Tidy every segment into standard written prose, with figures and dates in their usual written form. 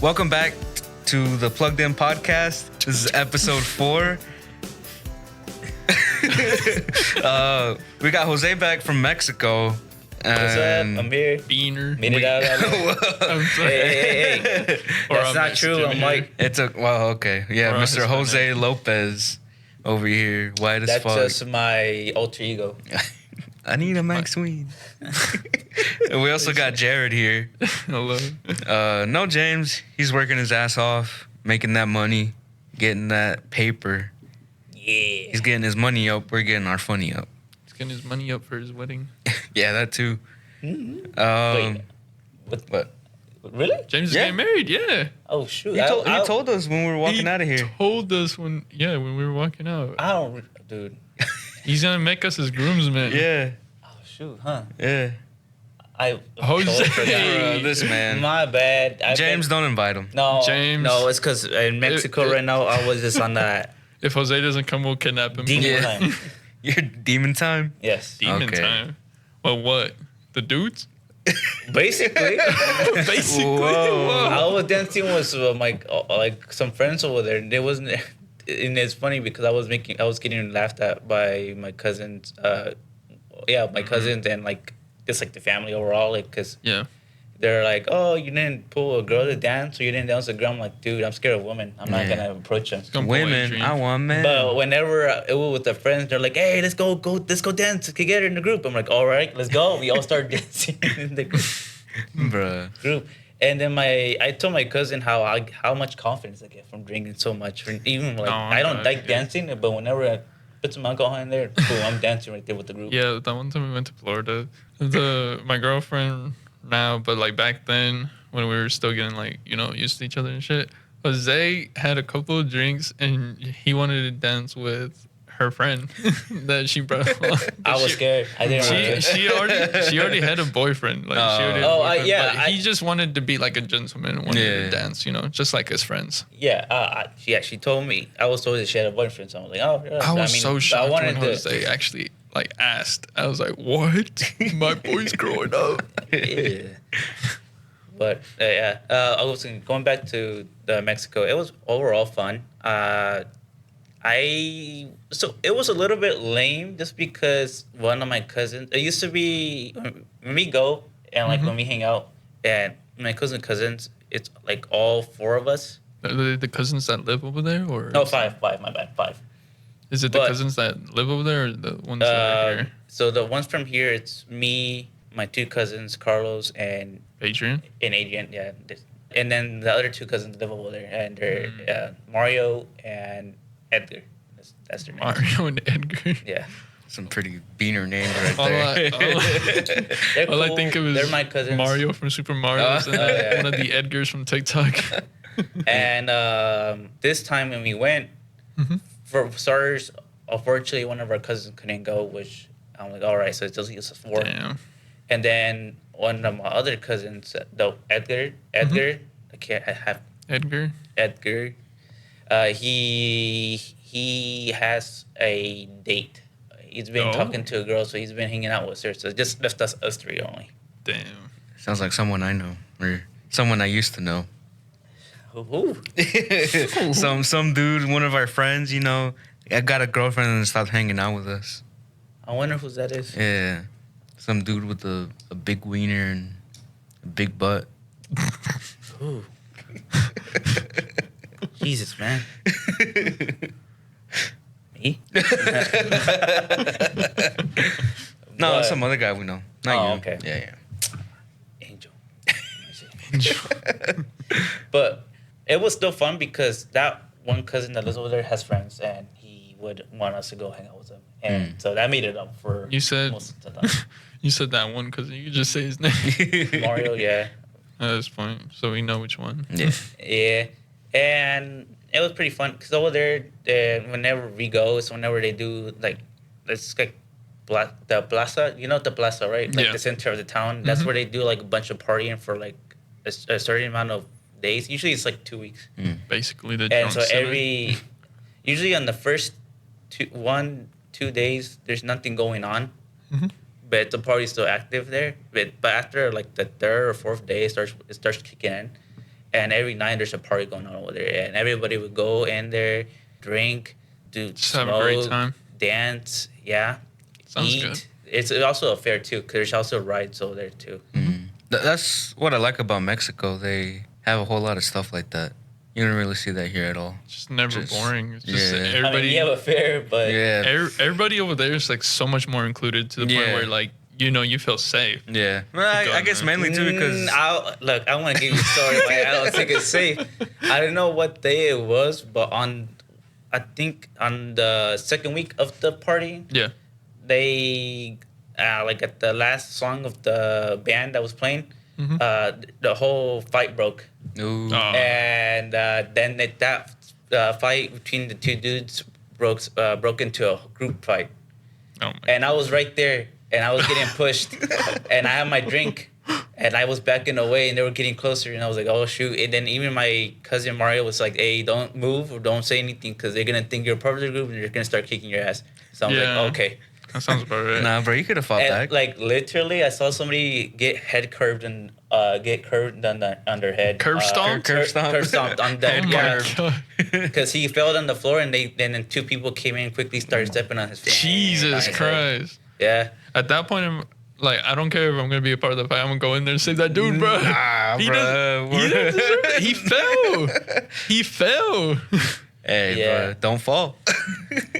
Welcome back to the Plugged In Podcast. This is episode 4. We got Jose back from Mexico. What's up? I'm here. Beaner. Made it out. I'm sorry. Hey. That's not true. I'm Mike. Okay. Yeah, Mr. Jose Lopez over here. White as fuck. That's just my alter ego. I need a Max Ween. And we also got Jared here. Hello. No James. He's working his ass off, making that money, getting that paper. Yeah. He's getting his money up. We're getting our funny up. He's getting his money up for his wedding. Yeah, that too. Wait. What? Really? James is getting married, yeah. Oh, shoot. He told us when we were walking out of here. He told us when we were walking out. Dude. He's going to make us his groomsmen. Yeah. Oh, shoot, huh? Yeah. Jose. This man. My bad. James, don't invite him. No. James. No, it's because in Mexico right now, I was just on that If Jose doesn't come, we'll kidnap him. demon time. Your demon time? Yes. Demon Okay. time. Well, what? The dudes? Basically. Basically. Whoa. I was dancing with like some friends over there. There wasn't, and it's funny because I was getting laughed at by my cousins. My cousins and like just like the family overall, like because they're like, oh, you didn't pull a girl to dance, or you didn't dance with a girl. I'm like, dude, I'm scared of women. I'm not gonna approach them. Women, I want men. But whenever it was with the friends, they're like, hey, let's go dance together in the group. I'm like, all right, let's go. We all start dancing in the group. And then I told my cousin how much confidence I get from drinking so much. Even like I don't like dancing, but whenever I put some alcohol in there, boom, I'm dancing right there with the group. Yeah, that one time we went to Florida. My girlfriend now, but like back then when we were still getting like, used to each other and shit, Jose had a couple of drinks and he wanted to dance with her friend that she brought along. I was scared. I didn't want to. She already had a boyfriend. Like he just wanted to be like a gentleman and wanted to dance, just like his friends. Yeah, she told me. I was told that she had a boyfriend, so I was like, oh, yeah. I was so shocked when Jose actually like asked. I was like, what? My boy's growing up. Yeah. But I was going back to Mexico. It was overall fun. So it was a little bit lame just because one of my cousins. It used to be when we go and like when we hang out and my cousins. It's like all 4 of us. The cousins that live over there, or no, 5. My bad, 5. Is it the cousins that live over there, or the ones that are here? So the ones from here, it's me, my 2 cousins, Carlos and Adrian. Yeah. And then the other 2 cousins live over there, and they're Mario and Edgar. That's their names. Mario and Edgar. Yeah. Some pretty beaner names right there. All I think of is they're my cousins. Mario from Super Mario and one of the Edgars from TikTok. And this time when we went, for starters, unfortunately, one of our cousins couldn't go, which I'm like, all right, so it's just 4. Damn. And then one of my other cousins, though, Edgar, Edgar. He has a date. He's been talking to a girl, so he's been hanging out with her. So it just left us 3 only. Damn. Sounds like someone I know, or someone I used to know. Who? Some dude, one of our friends, I got a girlfriend and stopped hanging out with us. I wonder who that is. Yeah. Some dude with a big wiener and a big butt. Ooh. Jesus, man. Me? No, it's some other guy we know. Not you. Okay. Yeah. Angel. But it was still fun because that one cousin that lives over there has friends, and he would want us to go hang out with him. And so that made it up for most of the time. You said that one cousin. You could just say his name. Mario, yeah. That's fine. So we know which one. Yeah. Yeah. And it was pretty fun because over there, whenever we go, it's whenever they do like, it's like the plaza. You know the plaza, right? Like the center of the town. That's where they do like a bunch of partying for like a certain amount of days. Usually it's like 2 weeks. Basically the And so usually on the first 2 days, there's nothing going on. But the party's still active there. But after like the 3rd or 4th day, it starts kicking in. and every night there's a party going on over there, and everybody would go in there, drink, do Just have a great time. dance, yeah, Sounds eat. good. It's also a fair too, because there's also rides over there too. That's what I like about Mexico. They have a whole lot of stuff like that. You don't really see that here at all. Just never Just- boring. It's just yeah. everybody. I mean, you have a fair, but Yeah. Everybody over there is like so much more included to the point Yeah. where like you feel safe. Yeah. Well, I Go, guess man. mainly too because I want to give you a story, but I don't think it's safe. I don't know what day it was, but I think on the second week of the party, Yeah. they like at the last song of the band that was playing, Mhm. the whole fight broke, ooh, Oh. and then that fight between the two dudes broke into a group fight, Oh my. and I was right there, and I was getting pushed, and I had my drink. And I was backing away, and they were getting closer, and I was like, "Oh shoot!" And then even my cousin Mario was like, "Hey, don't move or don't say anything, because they're gonna think you're part of the group, and they're gonna start kicking your ass." So I'm Yeah. like, "Okay." That sounds about right. nah, bro, you could have fought And back. like literally, I saw somebody get head curved and get curved on their head. Curb stomped? Curb stomped? Curb stomped on Oh that my guy. god. Because he fell on the floor, and then two people came in and quickly started stepping on his face. Jesus Nice. Christ. Yeah. At that point, I'm like, I don't care if I'm gonna be a part of the fight. I'm gonna go in there and save that dude, bro. Nah, he bro. doesn't deserve it. He fell. He fell. Hey, Yeah. bro, don't fall.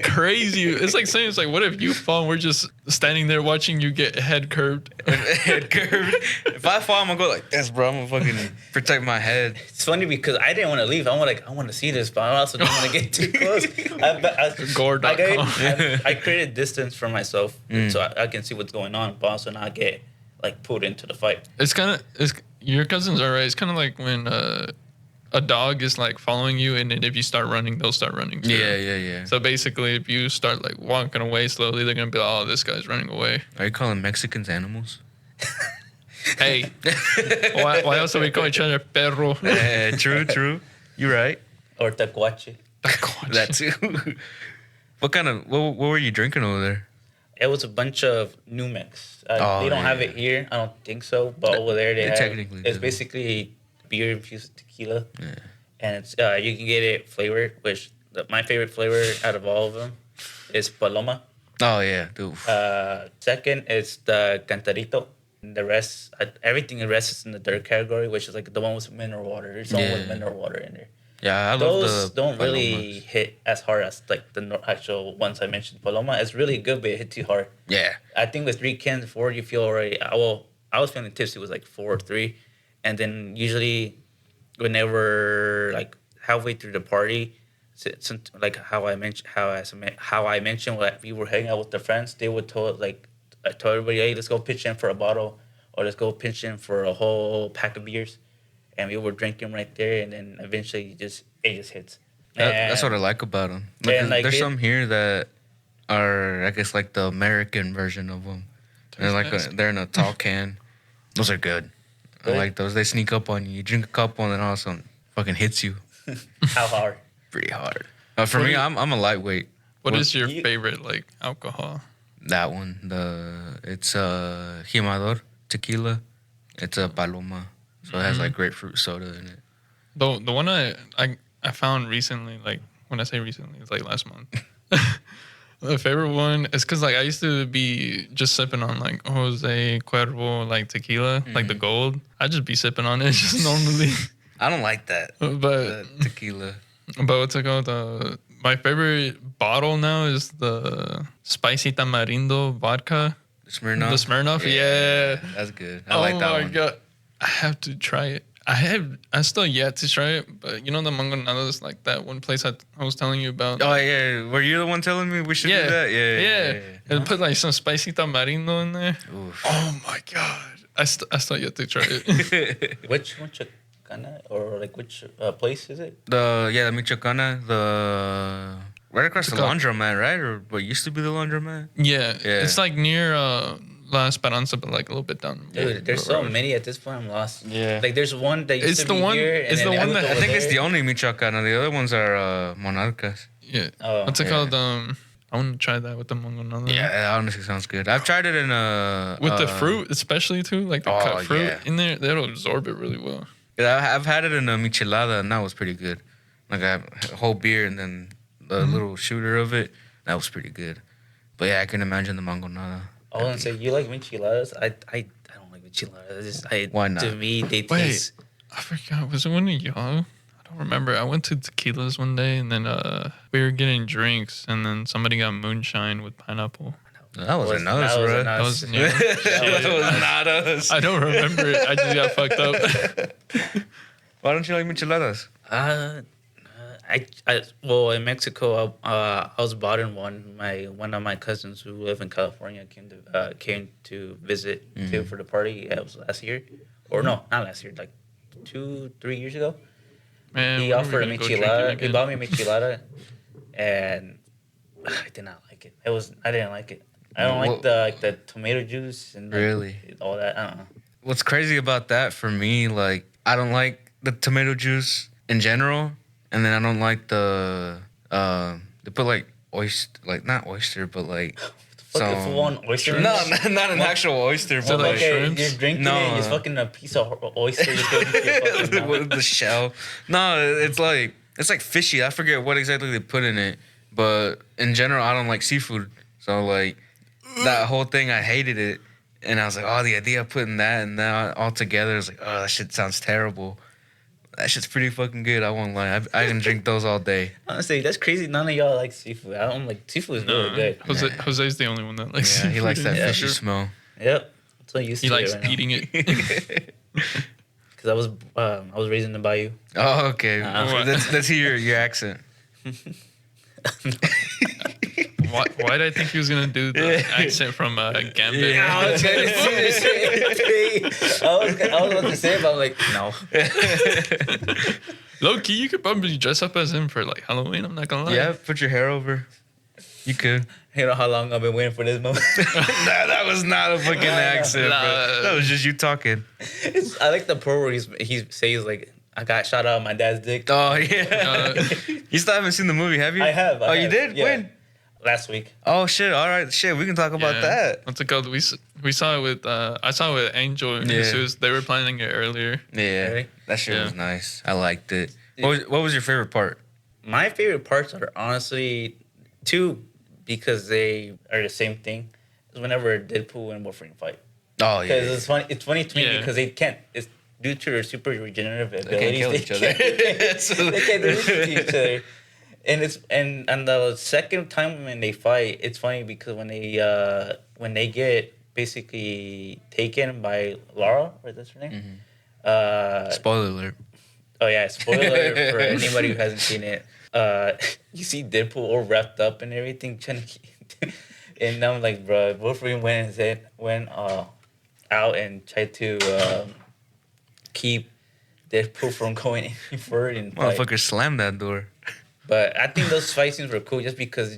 Crazy. It's like saying, it's like, what if you fall and we're just standing there watching you get head curved? Head curved. If I fall, I'm gonna go like this, bro. I'm gonna fucking protect my head. It's funny because I didn't want to leave. I want to see this, but I also didn't want to get too close. Gore.com. I created distance for myself so I can see what's going on, but also not get like pulled into the fight. It's kind of, your cousins are right. It's kind of like when a dog is like following you, and then if you start running, they'll start running too. Yeah. So basically, if you start like walking away slowly, they're gonna be like, "Oh, this guy's running away." Are you calling Mexicans animals? Hey, why else are we calling each other perro? True. You're right. Or tacuache. That too. What were you drinking over there? It was a bunch of New Mex. Oh, They don't have yeah. it here. I don't think so. But over there they They have. technically It's do. basically beer infused with tequila, Yeah. and it's you can get it flavored. Which my favorite flavor out of all of them is Paloma. Oh yeah, dude. Second is the Cantarito. And the rest, everything the rest is in the third category, which is like the one with mineral water. There's one with Yeah. mineral water in there. Yeah, I Those love the don't really Palomas. hit as hard as like the actual ones I mentioned. Paloma is really good, but it hit too hard. Yeah. I think with 3 cans, 4, you feel already. I was feeling tipsy. It was like 4 or 3, and then usually, whenever like halfway through the party, since like how I mentioned, like we were hanging out with the friends, they would tell everybody, hey, let's go pitch in for a bottle, or let's go pitch in for a whole pack of beers, and we were drinking right there, and then eventually it just hits. That's what I like about them. And, like, there's it- some here that are, I guess, like the American version of them. They're like nasty. they're in a tall can. Those are good. I Really? like those. They sneak up on you. You drink a couple, and then all of a sudden, fucking hits you How hard? pretty hard. For What me, do you- I'm a lightweight. What is your you- favorite like alcohol? That one, it's Jimador tequila. It's a Paloma, so it has like grapefruit soda in it. The one I found recently, like when I say recently, it's like last month. The favorite one is because like I used to be just sipping on like Jose Cuervo like tequila, like the gold. I just be sipping on it just normally. I don't like that. But The tequila. what's it called? My favorite bottle now is the spicy tamarindo vodka. Smirnoff. The Smirnoff, yeah. That's good. I like that Oh my one. god, I have to try it. I still yet to try it, but you know the mangonadas, like that one place I was telling you about. Oh yeah, were you the one telling me we should do that? Yeah. And put like some spicy tamarindo in there. Oof. Oh my god, I still yet to try it. Which Chicana or like which place is it? The Michoacana, the right across the called? laundromat, right? Or what used to be the laundromat? Yeah, Yeah. it's like near La Esperanza, but like a little bit down. Dude, there's so many at this point. I'm lost. Yeah. Like there's one that used It's to the be one- here. it's and the then one moved that- I over think it's there. the only Michoacana. The other ones are Monarcas. Yeah. Oh, What's it yeah. called? I want to try that with the mangonada. Yeah, that honestly sounds good. I've tried it in With the fruit, especially too, like the Oh, cut fruit yeah. in there, that'll absorb it really well. I've had it in a michelada, and that was pretty good. Like, I have a whole beer and then the little shooter of it. That was pretty good. But yeah, I can imagine the mangonada. I was gonna say, you like micheladas? I don't like micheladas. Why not? To me, they Wait, taste. I forgot. Was it one of y'all? I don't remember. I went to Tequila's one day, and then we were getting drinks, and then somebody got moonshine with pineapple. That wasn't us, bro. That was yeah. That was not us. I don't remember it. I just got fucked up. Why don't you like micheladas? Well, in Mexico, I was bought in one. One of my cousins who live in California came to visit too for the party. Yeah, it was last year, or no, not last year, like 2-3 years ago. Man, He offered a michelada. He bought me a michelada, and I did not like it. I didn't like it. I don't like the tomato juice and Really? all that. I don't know. What's crazy about that for me, like, I don't like the tomato juice in general, and then I don't like they put like oyster, like not oyster, but like Fucking full on oyster. No, not an actual oyster, So but like you're drinking it, it's fucking a piece of oyster. Just going into your fucking mouth. the shell. No, it's like fishy. I forget what exactly they put in it, but in general, I don't like seafood. So like that whole thing, I hated it, and I was like, oh, the idea of putting that and that all together is like, oh, that shit sounds terrible. That shit's pretty fucking good. I won't lie. I can drink those all day. Honestly, that's crazy. None of y'all like seafood. I don't like seafood. Is really good. Jose's the only one that likes Yeah, seafood. he likes that Yeah, fishy sure. smell. Yep. That's what used He to likes right now. eating it. Because I was raised in the bayou. Oh, okay. Let's hear your accent. Why did I think he was gonna do the accent from Gambit? Yeah. I was gonna say I was about to say it, but I'm like, no. Low key, you could probably dress up as him for like Halloween. I'm not gonna lie. Yeah, put your hair over. You could. You know how long I've been waiting for this moment. Nah, that was not a fucking accent, bro. That was just you talking. I like the part where he says like, I got shot out of my dad's dick. Oh yeah. You still haven't seen the movie, have you? I have. Oh, you did? Yeah. When? Last week. Oh shit! All right, shit. We can talk about that. What's it called? We saw it with I saw it with Angel and Yeah. Jesus. They were planning it earlier. Yeah, Really? that shit Yeah. was nice. I liked it. What was your favorite part? My favorite parts are honestly two, because they are the same thing. Is whenever Deadpool and Wolverine fight. Oh yeah. Because it's funny. It's funny to me Yeah. because they can't. It's due to their super regenerative They abilities. can't kill each other. They can't do anything to each other. And it's and the second time when they fight, it's funny because when they get basically taken by Laura, right? That's her name. Spoiler alert. Oh yeah, spoiler alert for anybody who hasn't seen it. You see Deadpool all wrapped up and everything, trying to and I'm like, bro, Wolverine went out and tried to keep Deadpool from going any further and fight. Motherfucker slammed that door. But I think those fight scenes were cool just because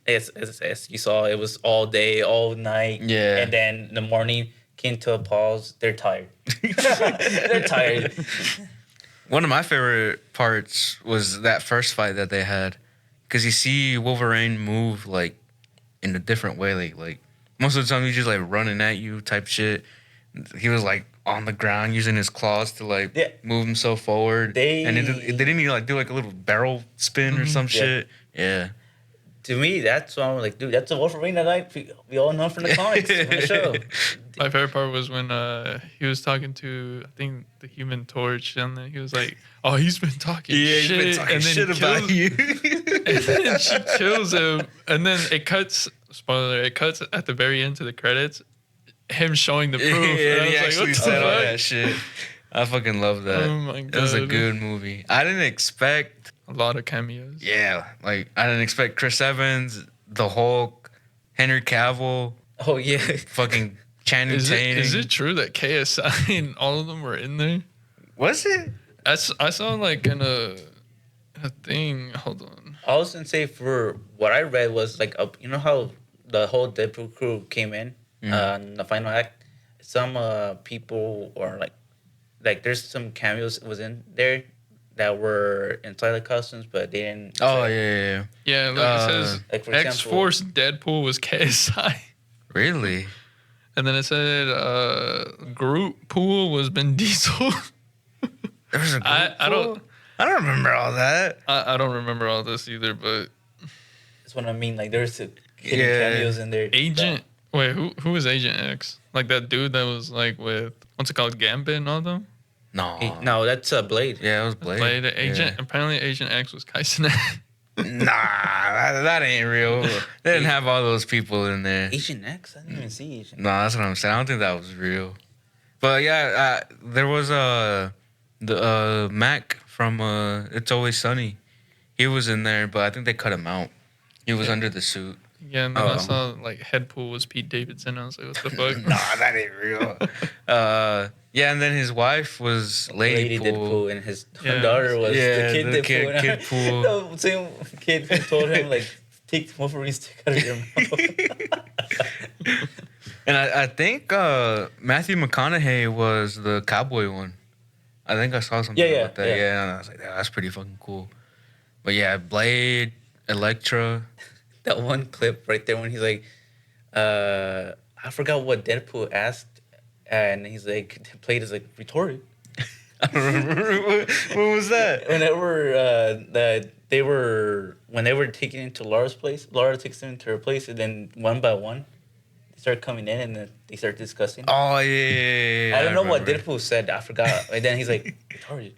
as you saw, it was all day, all night. Yeah. And then in the morning came to a pause. They're tired. They're tired. One of my favorite parts was that first fight that they had, because you see Wolverine move like in a different way. Like most of the time he's just like running at you type shit. He was like on the ground using his claws to like move himself forward. And it didn't he like do like a little barrel spin or some shit? Yeah. To me, that's why I'm like, dude, that's a Wolverine that we all know from the comics, from the show. My favorite part was when he was talking to, I think, the Human Torch, and then he was like, "Oh, he's been talking shit, he's been talking and then shit about you." And then she kills him, and then it cuts. Spoiler: it cuts at the very end to the credits. Him showing the proof. Yeah, and I he was like, actually what the said all fuck? that shit. I fucking love that. Oh my It was a God. good movie. I didn't expect. A lot of cameos. Yeah, like I didn't expect Chris Evans, the Hulk, Henry Cavill, Oh yeah. fucking Channing Is Tatum. it true that KSI and all of them were in there? Was it? I saw like in a thing. Hold on. I was gonna say, for what I read was like, you know how the whole Deadpool crew came in in the final act. Some people or like there's some cameos was in there that were inside the costumes, but they didn't. Oh yeah. Yeah, like it says like, for X Force Deadpool was KSI. Really? And then it said Groot Pool was Ben Diesel. There was a group I don't I don't remember all that. I don't remember all this either, but That's what I mean. Like there's hidden Yeah. cameos in there. Agent wait, who was Agent X? Like that dude that was like with what's it called, Gambit and all them? No. No, that's Blade. Yeah, it was Blade. Blade Agent. Apparently Agent X was Kaisen. Nah, that ain't real. They didn't have all those people in there. Agent X? I didn't even see Agent. No, that's what I'm saying. I don't think that was real. But yeah, there was the Mac from It's Always Sunny. He was in there, but I think they cut him out. He was under the suit. Yeah, and then I saw like Headpool was Pete Davidson. I was like, what the fuck? Nah, that ain't real. Yeah, and then his wife was Lady Pool. Deadpool, and his Yeah. daughter was Yeah, the kid the Deadpool. kid Pool. No, same kid who told him like, take the Wolverine stick out of your mouth. And I think Matthew McConaughey was the cowboy one. I think I saw something Yeah, about that. yeah. Yeah, and I was like, yeah, that's pretty fucking cool. But yeah, Blade, Elektra. That one clip right there when he's like, I forgot what Deadpool asked, and he's like, Blade is like, retorted. I don't remember. What was that? Whenever when they were taken into Laura's place, Laura takes them into her place, and then one by one, they start coming in, and then they start discussing. Oh, yeah. I don't know what remember. Deadpool said. I forgot. And then he's like, retarded.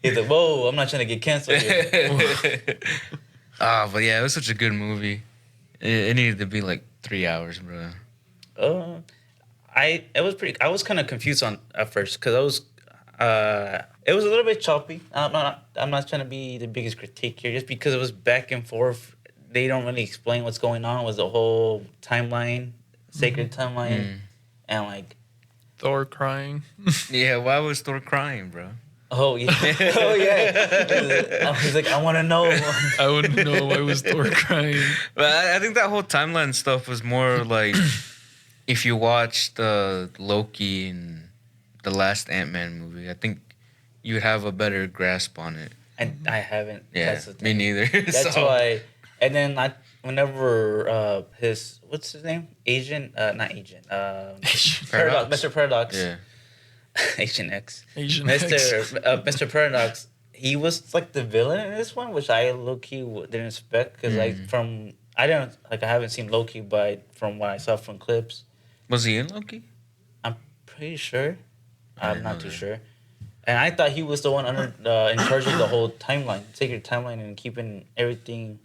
He's like, whoa, I'm not trying to get canceled here. But yeah, it was such a good movie. It needed to be like 3 hours, bro. I was kind of confused at first because it was a little bit choppy. I'm not trying to be the biggest critique here, just because it was back and forth. They don't really explain what's going on. It was the whole timeline, sacred timeline, and like Thor crying. Yeah, why was Thor crying, bro? oh yeah, oh yeah. I was like, I want to know. I wouldn't know why was Thor crying. But I think that whole timeline stuff was more like if you watched Loki and the last Ant-Man movie, I think you would have a better grasp on it. And I haven't. Yeah, That's the me thing. neither. That's So- why. And then whenever what's his name? Not Agent. Paradox? Mr. Paradox. Yeah. Agent X. Agent X. Mr. Paradox. He was like the villain in this one, which I low-key didn't expect because I haven't seen Loki, but from what I saw from clips, Was he in Loki? I'm pretty sure. I I'm didn't not know too that. sure. And I thought he was the one in charge of the whole timeline, sacred timeline, and keeping everything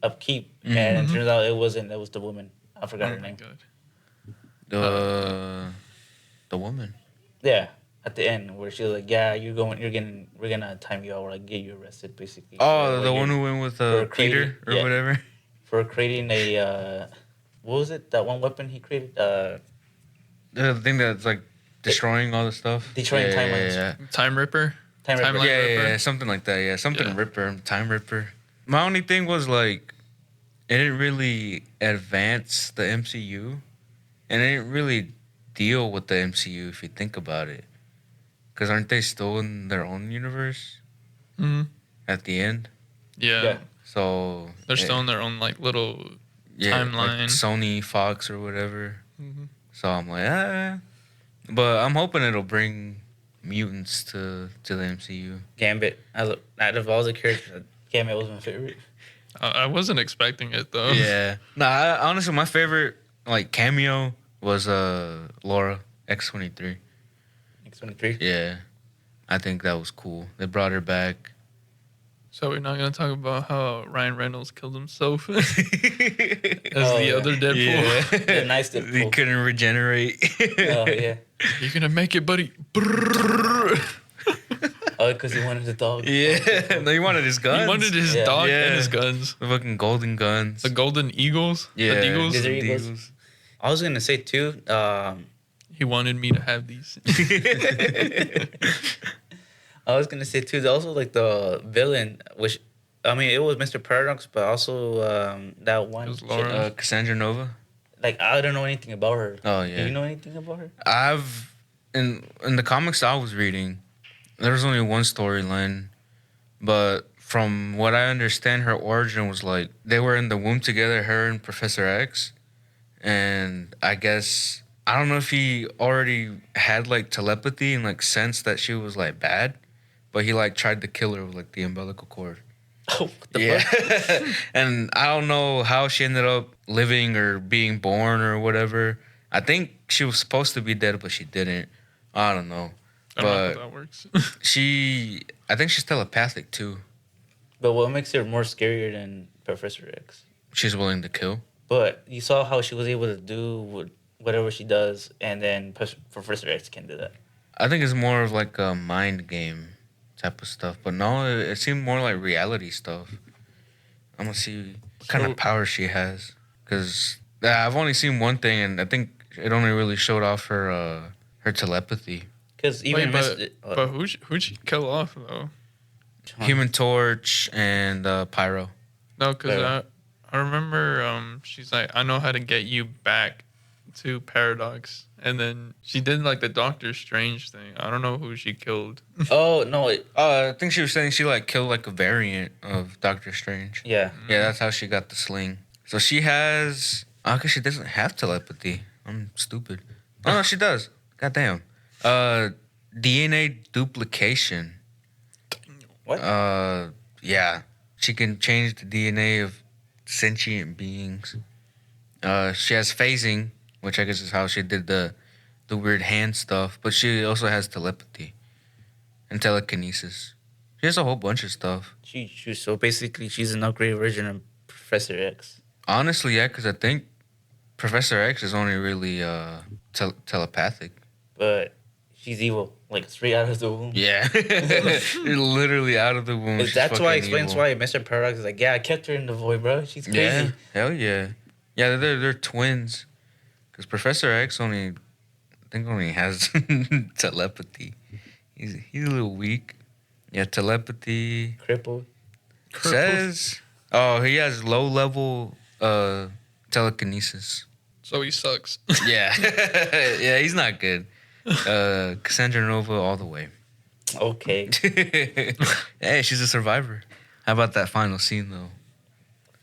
upkeep. And it turns out it wasn't. It was the woman. I forgot Oh her my name. god. The woman. Yeah, at the end where she was like, "Yeah, we're gonna time you out or like get you arrested, basically." Oh, the one who went with for Peter creating- or yeah. whatever. for creating a what was it? That one weapon he created? The thing that's like destroying all the stuff. Destroying yeah, timelines. Yeah, Time Ripper. Time Ripper. Timeline yeah, Ripper. yeah, something like that. Yeah, something Yeah. Ripper, Time Ripper. My only thing was like, it didn't really advance the MCU, and it didn't really deal with the MCU if you think about it. Because aren't they still in their own universe Hmm. at the end? Yeah. Yeah. So They're still in their own like little. timeline. like Sony, Fox, or whatever. Mhm. So I'm like, but I'm hoping it'll bring mutants to the MCU. Gambit. Out of all the characters, Gambit was my favorite. I wasn't expecting it though. Yeah. Honestly, my favorite like cameo was Laura X-23. X-23. Yeah, I think that was cool. They brought her back. So we're not gonna talk about how Ryan Reynolds killed himself as Oh, the yeah. other Deadpool. The nice He Deadpool. couldn't regenerate. Oh yeah. You're gonna make it, buddy. Brrrr. Oh, because he wanted the dog. Yeah. No, he wanted his guns. He wanted his Yeah. dog Yeah. and his guns. the fucking golden guns. The Golden Eagles. Yeah. The Deagles. These are the Eagles. Eagles. I was gonna say too. He wanted me to have these. I was gonna say too. Also, like the villain, which I mean, it was Mr. Paradox, but also that one. It was chick, Laura. Cassandra Nova. like I don't know anything about her. Oh Do yeah. you know anything about her? I've in the comics I was reading, there was only one storyline, but from what I understand, her origin was like they were in the womb together, her and Professor X, and I guess I don't know if he already had like telepathy and like sensed that she was like bad, but he like tried to kill her with like the umbilical cord. Oh, what the fuck? And I don't know how she ended up living or being born or whatever. I think she was supposed to be dead, but she didn't. I don't know. I don't know But how that works. I think she's telepathic too. But what makes her more scarier than Professor X? She's willing to kill. But you saw how she was able to do whatever she does, and then Professor X can do that. I think it's more of like a mind game type of stuff. But no, it seemed more like reality stuff. I'm gonna see what kind of power she has. Because I've only seen one thing, and I think it only really showed off her telepathy. Because even but who'd she kill off though? Human Torch and Pyro. No, because I remember she's like, I know how to get you back to Paradox. And then she did like the Doctor Strange thing. I don't know who she killed. Oh, no. I think she was saying she like killed like a variant of Doctor Strange. Yeah. Yeah, that's how she got the sling. So she has... I guess she doesn't have telepathy. I'm stupid. Oh, no, she does. Goddamn. DNA duplication. What? Yeah. She can change the DNA of sentient beings. She has phasing, which I guess is how she did the weird hand stuff. But she also has telepathy and telekinesis. She has a whole bunch of stuff. So basically, she's an upgraded version of Professor X. Honestly, yeah, because I think Professor X is only really telepathic. But she's evil, like straight out of the womb. Yeah. Literally out of the womb. That's why it explains why Mr. Paradox is like, yeah, I kept her in the void, bro. She's crazy. Yeah, hell yeah. Yeah, they're twins. Because Professor X only has telepathy. He's a little weak. Yeah, telepathy. Crippled. Says, he has low level telekinesis. So he sucks. Yeah. Yeah, he's not good. Cassandra Nova all the way. Okay. Hey, she's a survivor. How about that final scene though?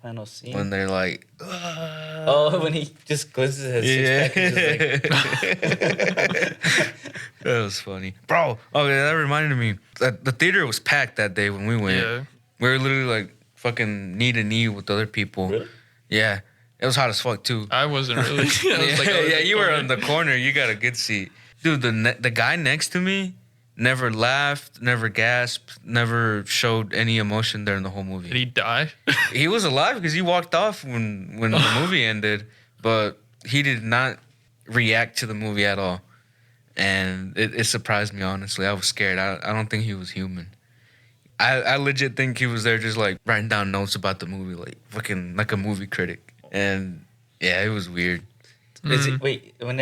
Final scene. When they're like, when he just glimpses his six pack. That was funny, bro. Okay, that reminded me. The theater was packed that day when we went. Yeah. We were literally like fucking knee to knee with other people. Really? Yeah, it was hot as fuck too. I wasn't really. I was Yeah, you were in the corner. You got a good seat, dude. The guy next to me never laughed, never gasped, never showed any emotion during the whole movie. Did he die? He was alive because he walked off when the movie ended, but he did not react to the movie at all. And it surprised me, honestly. I was scared. I don't think he was human. I legit think he was there just like writing down notes about the movie, like fucking like a movie critic. And yeah, it was weird. Is it, wait, when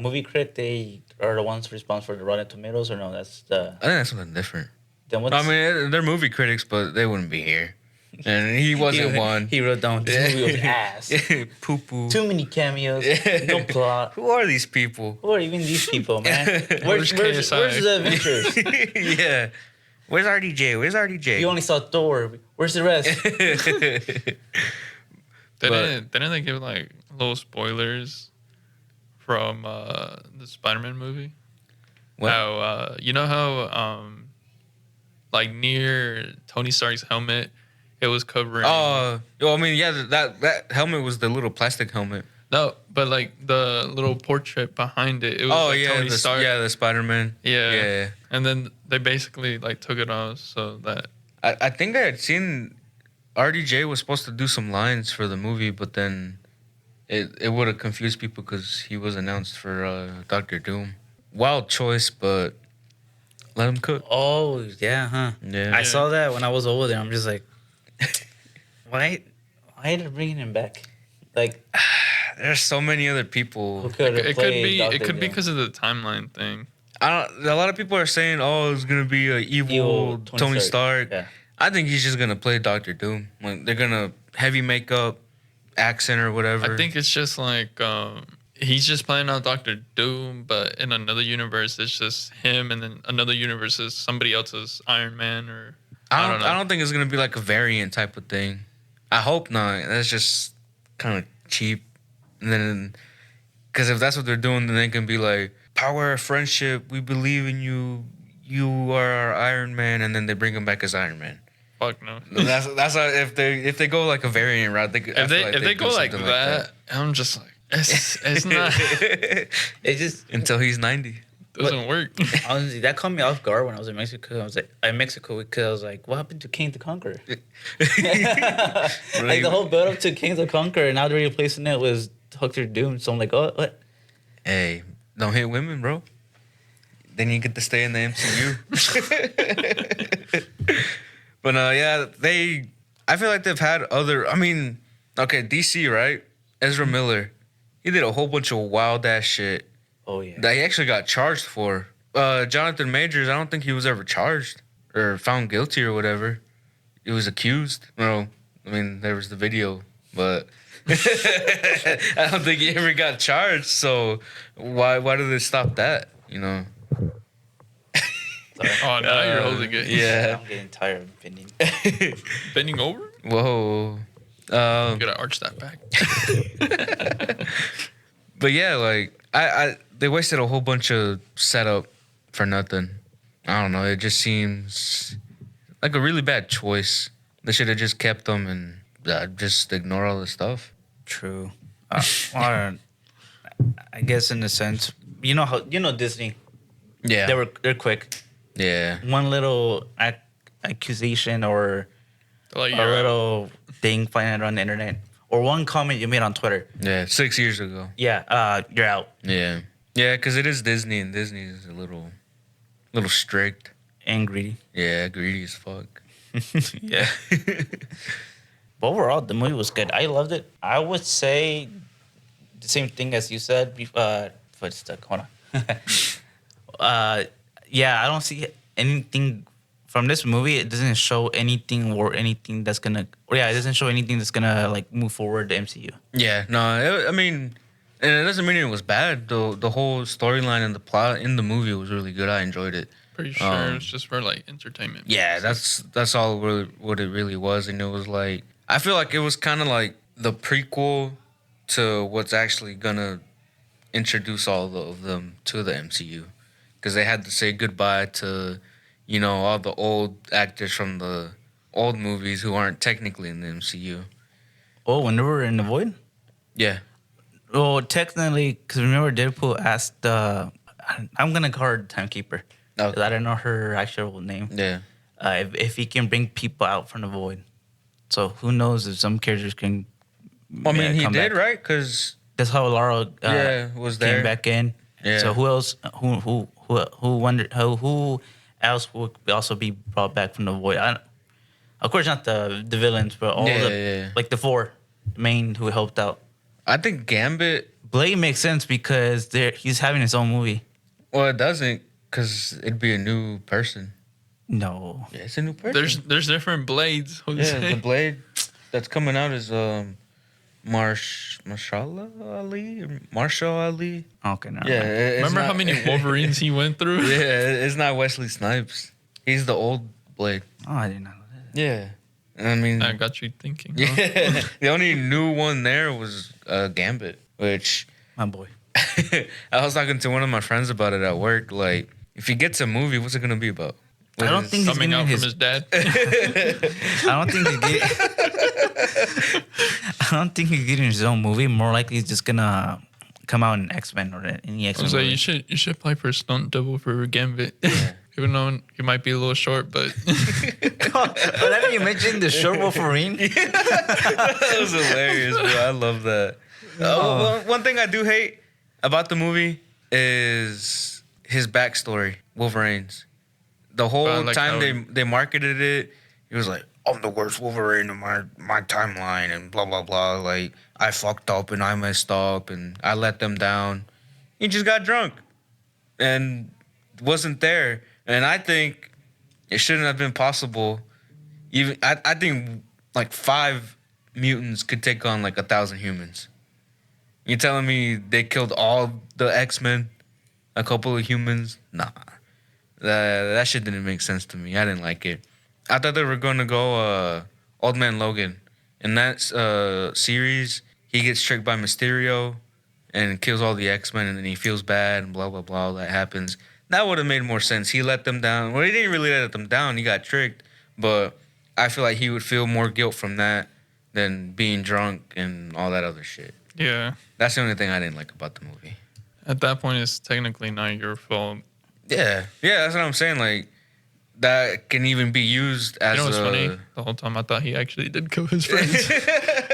movie critic, they are the ones responsible for the Rotten Tomatoes, or no? That's the. I think that's something different. Then what's, I mean, they're movie critics, but they wouldn't be here. And he wasn't one. He wrote down this movie was ass. Poo poo. Too many cameos. No plot. Who are these people? Who are even these people, man? Where's KSI? the Avengers? Yeah. Where's RDJ? Where's RDJ? You only saw Thor. Where's the rest? Didn't they give like little spoilers from the Spider-Man movie? What? How you know how like near Tony Stark's helmet, it was covering. Oh, I mean, yeah, that helmet was the little plastic helmet. No, but like the little portrait behind it. It was like Tony Stark. Yeah, the Spider-Man. Yeah. And then they basically like took it off so that. I think I had seen RDJ was supposed to do some lines for the movie, but then it would have confused people because he was announced for Doctor Doom. Wild choice, but let him cook. Oh, yeah, huh? Yeah. I saw that when I was over there. I'm just like, why are they bringing him back? Like, there's so many other people. who could have It could be because of the timeline thing. A lot of people are saying, "Oh, it's gonna be an evil Tony Stark." Yeah. I think he's just gonna play Doctor Doom. Like they're gonna heavy makeup, accent or whatever. I think it's just like he's just playing out Doctor Doom, but in another universe it's just him, and then another universe is somebody else's Iron Man or I don't know. I don't think it's gonna be like a variant type of thing. I hope not. That's just kind of cheap. And then, because if that's what they're doing, then they can be like, power of friendship, we believe in you, you are our Iron Man, and then they bring him back as Iron Man. Fuck no. That's how, if they go like a variant route, If they go like that, I'm just like, it's not. It just until he's 90. Doesn't work. honestly, that caught me off guard when I was in Mexico. I was like, because I was like, what happened to King the Conqueror? Like the whole build up to King the Conqueror, and now they're replacing it with Doctor Doom. So I'm like, oh, what? Hey, don't hit women, bro. Then you get to stay in the MCU. But yeah, I feel like they've had other. I mean, okay, DC, right? Ezra Miller, he did a whole bunch of wild ass shit. Oh yeah. That he actually got charged for. Jonathan Majors, I don't think he was ever charged or found guilty or whatever. He was accused. No, I mean there was the video, but I don't think he ever got charged. So why did they stop that? You know. Oh, now you're holding it. Yeah. I'm getting tired of bending. Bending over? Whoa. You gotta arch that back. But yeah, like they wasted a whole bunch of setup for nothing. I don't know. It just seems like a really bad choice. They should have just kept them and just ignore all the stuff. True. I guess in a sense, you know Disney. Yeah. They're quick. Yeah. One little accusation or Like a little thing finding it on the internet, or one comment you made on Twitter. Yeah. 6 years ago. Yeah. You're out. Yeah. Yeah, because it is Disney, and Disney is a little strict. And greedy. Yeah, greedy as fuck. Yeah. But overall, the movie was good. I loved it. I would say the same thing as you said. Foot stuck. Hold on. Yeah, I don't see anything from this movie. It doesn't show anything that's gonna. It doesn't show anything that's gonna like move forward the MCU. Yeah, no, I mean, and it doesn't mean it was bad. The whole storyline and the plot in the movie was really good. I enjoyed it. Pretty sure it's just for like entertainment. Yeah, that's all really what it really was, and it was like I feel like it was kind of like the prequel to what's actually gonna introduce all of them to the MCU, because they had to say goodbye to, all the old actors from the old movies who aren't technically in the MCU. Oh, when they were in the void. Yeah. Well, technically, because remember Deadpool asked, I'm gonna call her Timekeeper. Oh. 'Cause I don't know her actual name. Yeah. If he can bring people out from the void, so who knows if some characters can. I mean, he come did, back. right? Because That's how Laura was there. came back in. Yeah. So who else? Who else would also be brought back from the void? Of course, not the villains, but all like the four main who helped out. I think Gambit. Blade makes sense because he's having his own movie. Well, it doesn't, because it'd be a new person. No. Yeah, it's a new person. There's different blades. Yeah, the blade that's coming out is Marshall Ali. Okay, no. Yeah, Remember how many Wolverines he went through? Yeah, it's not Wesley Snipes. He's the old Blade. Oh, I didn't know that. Yeah, I mean, I got you thinking. yeah. Huh? The only new one there was Gambit, which My boy. I was talking to one of my friends about it at work. Like, if he gets a movie, what's it gonna be about? I don't think he's Coming getting out from his dad. I don't think I don't think he's getting his own movie. More likely, he's just gonna come out in X-Men or any X-Men. So movie. you should apply for a stunt double for Gambit. Even though you might be a little short, but Whenever you mentioned the short Wolverine, That was hilarious, bro. I love that. One thing I do hate about the movie is his backstory, Wolverine's. The whole like time they marketed it, he was like, I'm the worst Wolverine in my timeline and blah, blah, blah. Like, I fucked up and I messed up and I let them down. He just got drunk and wasn't there. And I think it shouldn't have been possible. Even I think like 5 mutants could take on like 1,000 humans. You telling me they killed all the X-Men? A couple of humans? Nah. That shit didn't make sense to me. I didn't like it. I thought they were going to go Old Man Logan. In that series, he gets tricked by Mysterio and kills all the X-Men, and then he feels bad and blah, blah, blah. All that happens. That would have made more sense. He let them down. Well, he didn't really let them down. He got tricked. But I feel like he would feel more guilt from that than being drunk and all that other shit. Yeah. That's the only thing I didn't like about the movie. At that point, it's technically not your fault. Yeah. Yeah, that's what I'm saying. Like, that can even be used as You know what's funny? The whole time I thought he actually did kill his friends.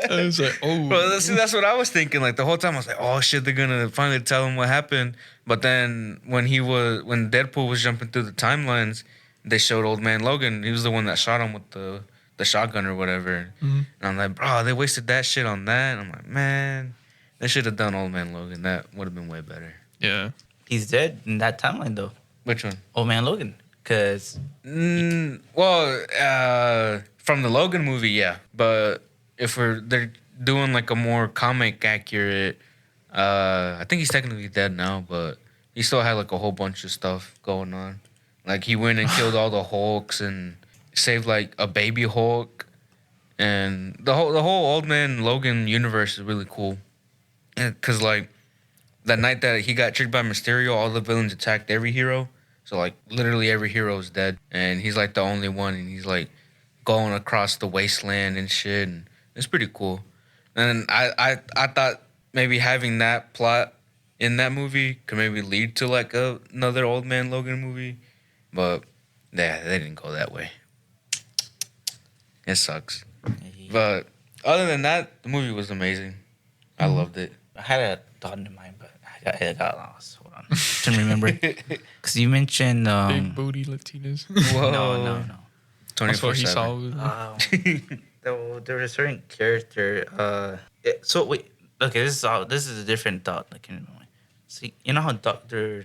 I was like, oh. Bro, see, that's what I was thinking. Like, the whole time I was like, oh, shit, they're going to finally tell him what happened. But then when Deadpool was jumping through the timelines, they showed Old Man Logan. He was the one that shot him with the shotgun or whatever. Mm-hmm. And I'm like, bro, they wasted that shit on that. And I'm like, man, they should have done Old Man Logan. That would have been way better. Yeah. He's dead in that timeline, though. Which one? Old Man Logan. Because... from the Logan movie, yeah. But if they're doing like a more comic accurate, I think he's technically dead now, but he still had like a whole bunch of stuff going on. Like he went and killed all the Hulks and saved like a baby Hulk, and the whole Old Man Logan universe is really cool. Because like that night that he got tricked by Mysterio, all the villains attacked every hero. So like literally every hero is dead, and he's like the only one, and he's like going across the wasteland and shit, and it's pretty cool. And I thought maybe having that plot in that movie could maybe lead to like another Old Man Logan movie. But yeah, they didn't go that way. It sucks. But other than that, the movie was amazing. I loved it. I had a thought in mind, but I got lost. Hold on. Trying to remember. Because you mentioned... Big booty Latinas. Whoa. No. 24/7. There was a certain character. So, wait. Okay, this is a different thought. Like, see, you know how Doctor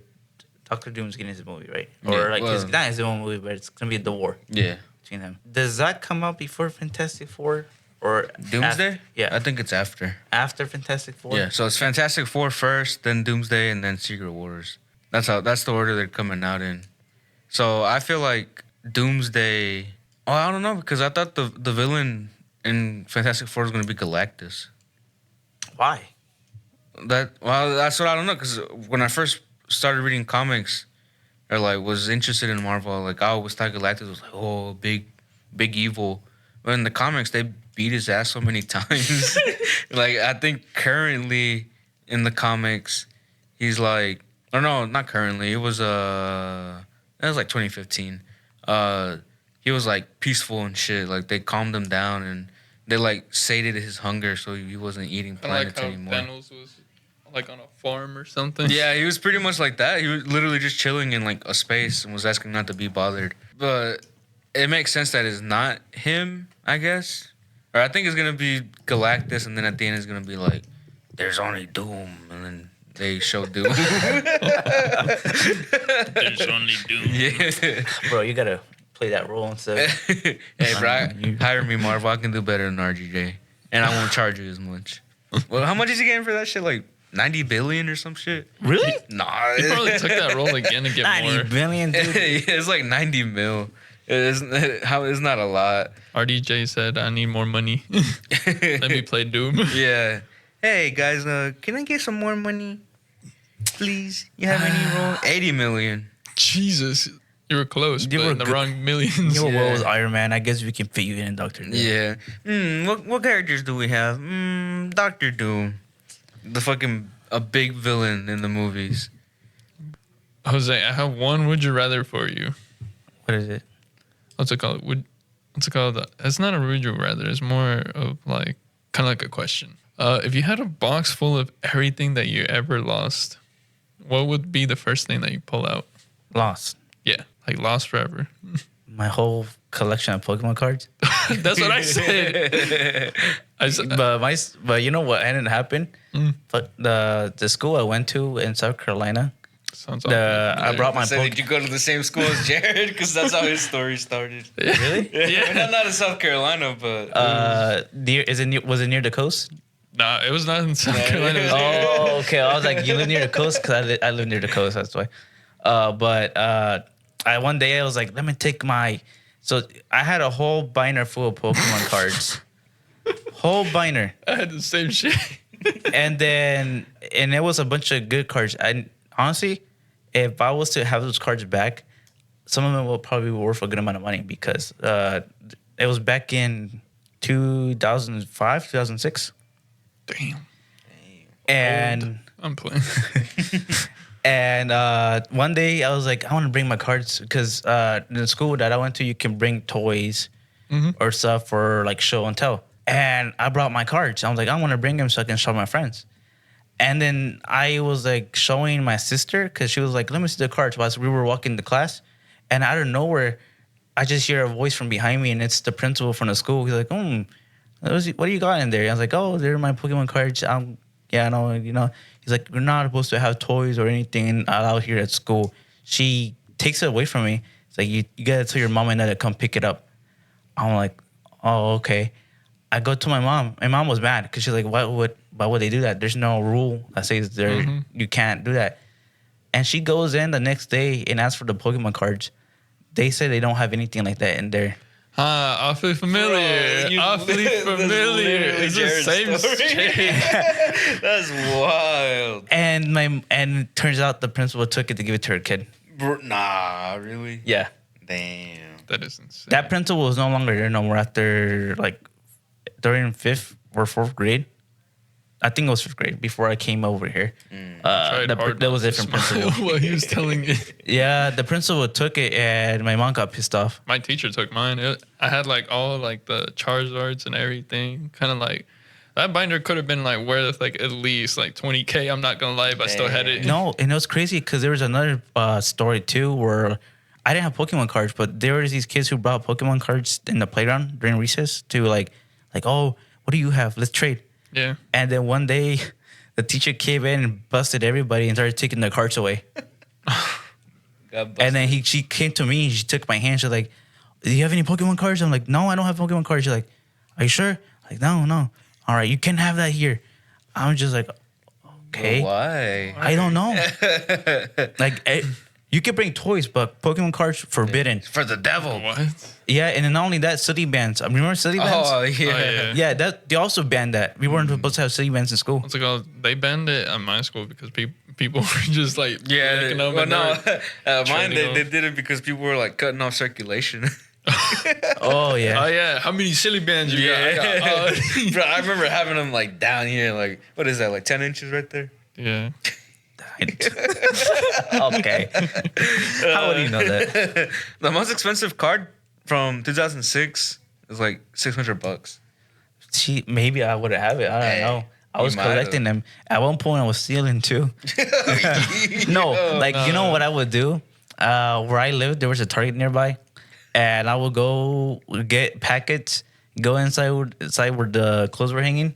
Doom's getting his movie, right? Or not his own movie, but it's gonna be the war. Yeah. Between them. Does that come out before Fantastic Four or Doomsday? Yeah, I think it's after. After Fantastic Four. Yeah, so it's Fantastic Four first, then Doomsday, and then Secret Wars. That's the order they're coming out in. So I feel like Doomsday. Oh, I don't know, because I thought the villain in Fantastic Four was gonna be Galactus. Why? That's what I don't know. Because when I first started reading comics, or like was interested in Marvel, like I always thought Galactus was like, oh, big evil. But in the comics, they beat his ass so many times. Like I think currently in the comics, he's like, or no, not currently. It was like 2015. He was like peaceful and shit. Like they calmed him down and they like sated his hunger, so he wasn't eating planets anymore. Thanos was like on a farm or something. Yeah, he was pretty much like that. He was literally just chilling in like a space and was asking not to be bothered. But it makes sense that it's not him, I guess. Or I think it's gonna be Galactus, and then at the end it's gonna be like, "There's only Doom," and then they show Doom. There's only Doom. Yeah, Bro, you gotta play that role instead. Hey, bro, hire me, Marvel. I can do better than RGJ, and I won't charge you as much. Well, how much is he getting for that shit? Like 90 billion or some shit? Really? Nah. He probably took that role again to get 90 more. billion, dude. Yeah, it's like 90 mil. It's not a lot. RDJ said, I need more money. Let me play Doom. Yeah. Hey, guys, can I get some more money? Please? You have any role? 80 million. Jesus. You were close, but in the wrong millions. Your role was Iron Man. I guess we can fit you in Doctor Doom. Yeah. What characters do we have? Doctor Doom. The fucking a big villain in the movies. Jose, I have one would you rather for you. What is it? What's it called? What's it called? It's not a would you rather. It's more of like kind of like a question. If you had a box full of everything that you ever lost, what would be the first thing that you pull out? Lost. Yeah, like lost forever. My whole collection of Pokemon cards. That's what I said. But you know what ended up happening? But the school I went to in South Carolina. Sounds I brought my Did you go to the same school as Jared? Because that's how his story started. Really? Yeah, not in South Carolina, but was it near the coast? Nah, it was not in South Carolina. It was here. Oh, okay. I was like, you live near the coast? Because I live near the coast. That's why. One day I was like, let me take my... So I had a whole binder full of Pokemon cards. Whole binder. I had the same shit. and it was a bunch of good cards. And honestly, if I was to have those cards back, some of them will probably be worth a good amount of money because it was back in 2005, 2006. Damn. And I'm playing. and one day I was like, I want to bring my cards because in the school that I went to, you can bring toys or stuff for like show and tell. And I brought my cards. I was like, I want to bring them so I can show my friends. And then I was like showing my sister because she was like, let me see the cards while we were walking to class. And out of nowhere, I just hear a voice from behind me, and it's the principal from the school. He's like, what do you got in there? I was like, oh, they're my Pokemon cards. Yeah, I know, He's like, we're not supposed to have toys or anything out here at school. She takes it away from me. It's like, you got to tell your mom and dad to come pick it up. I'm like, oh, okay. I go to my mom. My mom was mad because she's like, why would they do that? There's no rule that says you can't do that. And she goes in the next day and asks for the Pokemon cards. They say they don't have anything like that in there. Awfully familiar. Awfully familiar. It's the same shit. That's wild. And it turns out the principal took it to give it to her kid. Nah, really? Yeah. Damn. That is insane. That principal was no longer there no more after during 5th or 4th grade. I think it was 5th grade before I came over here. There was a different principal. What he was telling me. Yeah, the principal took it and my mom got pissed off. My teacher took mine. I had all the Charizards and everything. Kind of that binder could have been worth at least $20,000. I'm not gonna lie, but I still had it. No, and it was crazy because there was another story too where I didn't have Pokemon cards, but there was these kids who brought Pokemon cards in the playground during recess to oh, what do you have? Let's trade. Yeah. And then one day, the teacher came in and busted everybody and started taking their cards away. And then she came to me and she took my hand. She's like, do you have any Pokemon cards? I'm like, no, I don't have Pokemon cards. She's like, are you sure? I'm like, no. All right, you can have that here. I'm just like, okay. But why? I don't know. You can bring toys, but Pokemon cards forbidden. For the devil. What? Yeah, and then not only that, city bands. Remember city bands? Oh, yeah. Yeah, they also banned that. We weren't supposed to have city bands in school. What's it called? They banned it at my school because people were just Yeah, up well, and no. Mine, trading they did it because people were cutting off circulation. Oh, yeah. Oh, yeah. How many silly bands you got? I got Bro, I remember having them down here, what is that, 10 inches right there? yeah. Okay. How would you know that? The most expensive card from 2006 is $600. Maybe I would have it. I don't know. I was collecting them. At one point, I was stealing too. No, you know what I would do? Where I lived, there was a Target nearby, and I would go get packets, go inside where the clothes were hanging.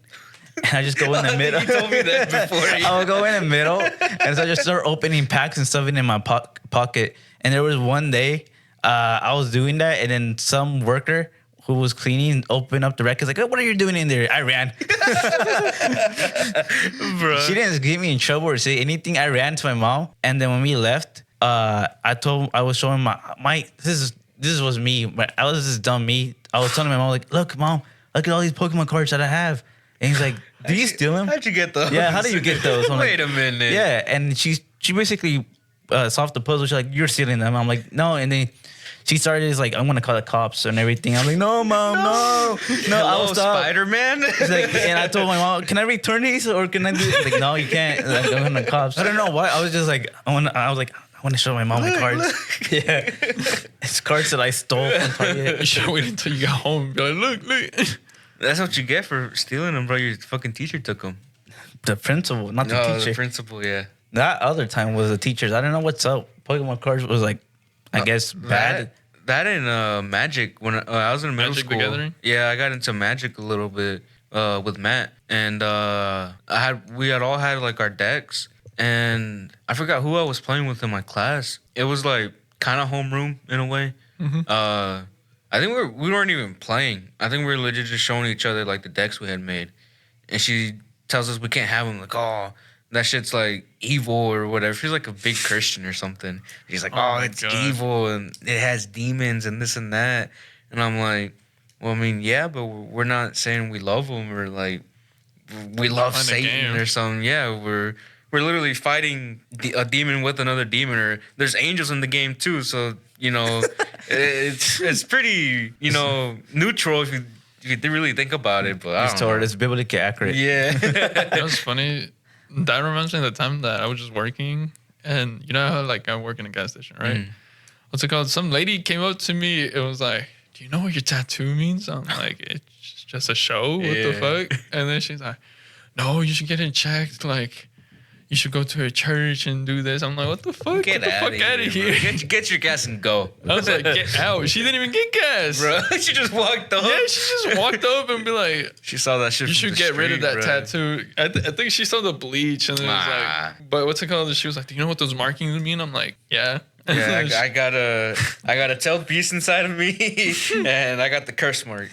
And I just go in the middle. You told me that before. I would go in the middle, and so I just start opening packs and stuffing in my pocket. And there was one day I was doing that, and then some worker who was cleaning opened up the rack. He's like, "Oh, what are you doing in there?" I ran. Bro. She didn't get me in trouble or say anything. I ran to my mom, and then when we left, I was showing my this was me. I was this dumb me. I was telling my mom "Look, mom, look at all these Pokemon cards that I have." And he's like, "Do you steal them?" How'd you get those? Yeah, how do you get those? I'm Wait a minute. Yeah, and she basically solved the puzzle. She's like, "You're stealing them." I'm like, "No," and then she started I'm gonna call the cops and everything. I'm like, "No, mom, no, I will stop." Spider-Man. And I told my mom, "Can I return these or can I do?" Like, "No, you can't." I'm going to the cops. I don't know why. I was just I want to show my mom my cards. Yeah, it's cards that I stole from Target. You should wait until you got home and be like, look. That's what you get for stealing them, bro. Your fucking teacher took them. The principal, not the teacher. The principal, yeah. That other time was the teachers. I don't know what's up. Pokemon cards was I guess bad. That and Magic. When I was in middle Magic school, the Gathering? Yeah, I got into Magic a little bit with Matt, and we had all had our decks, and I forgot who I was playing with in my class. It was kind of homeroom in a way. Mm-hmm. I think we weren't even playing. I think we were legit just showing each other the decks we had made, and she tells us we can't have them. Oh, that shit's evil or whatever. She's a big Christian or something. She's oh it's God. Evil and it has demons and this and that. And I'm like, well, I mean, yeah, but we're not saying we love them or we love Find a Satan game. or something. Yeah, we're literally fighting a demon with another demon, or there's angels in the game too. So it's pretty neutral if you really think about it. But I He's don't told know. it's biblically accurate. Yeah. You know what's funny? That reminds me of the time that I was just working, and you know how like I work in a gas station, right? What's it called? Some lady came up to me. It was like, "Do you know what your tattoo means?" I'm like, "It's just a show. What the fuck?" And then she's like, "No, you should get it checked. Like, you should go to a church and do this." I'm like, "What the fuck? Get the fuck out of here!" Get your gas and go. I was like, "Get out!" She didn't even get gas, Bro, she just walked up. Yeah, she just walked up and be like, She saw that shit. "You from should the get rid of street, that bro. tattoo." I think she saw the bleach and then it was like, "But what's it called?" She was like, "Do you know what those markings mean?" I'm like, "Yeah." Yeah, I got a tail piece inside of me, and I got the curse mark.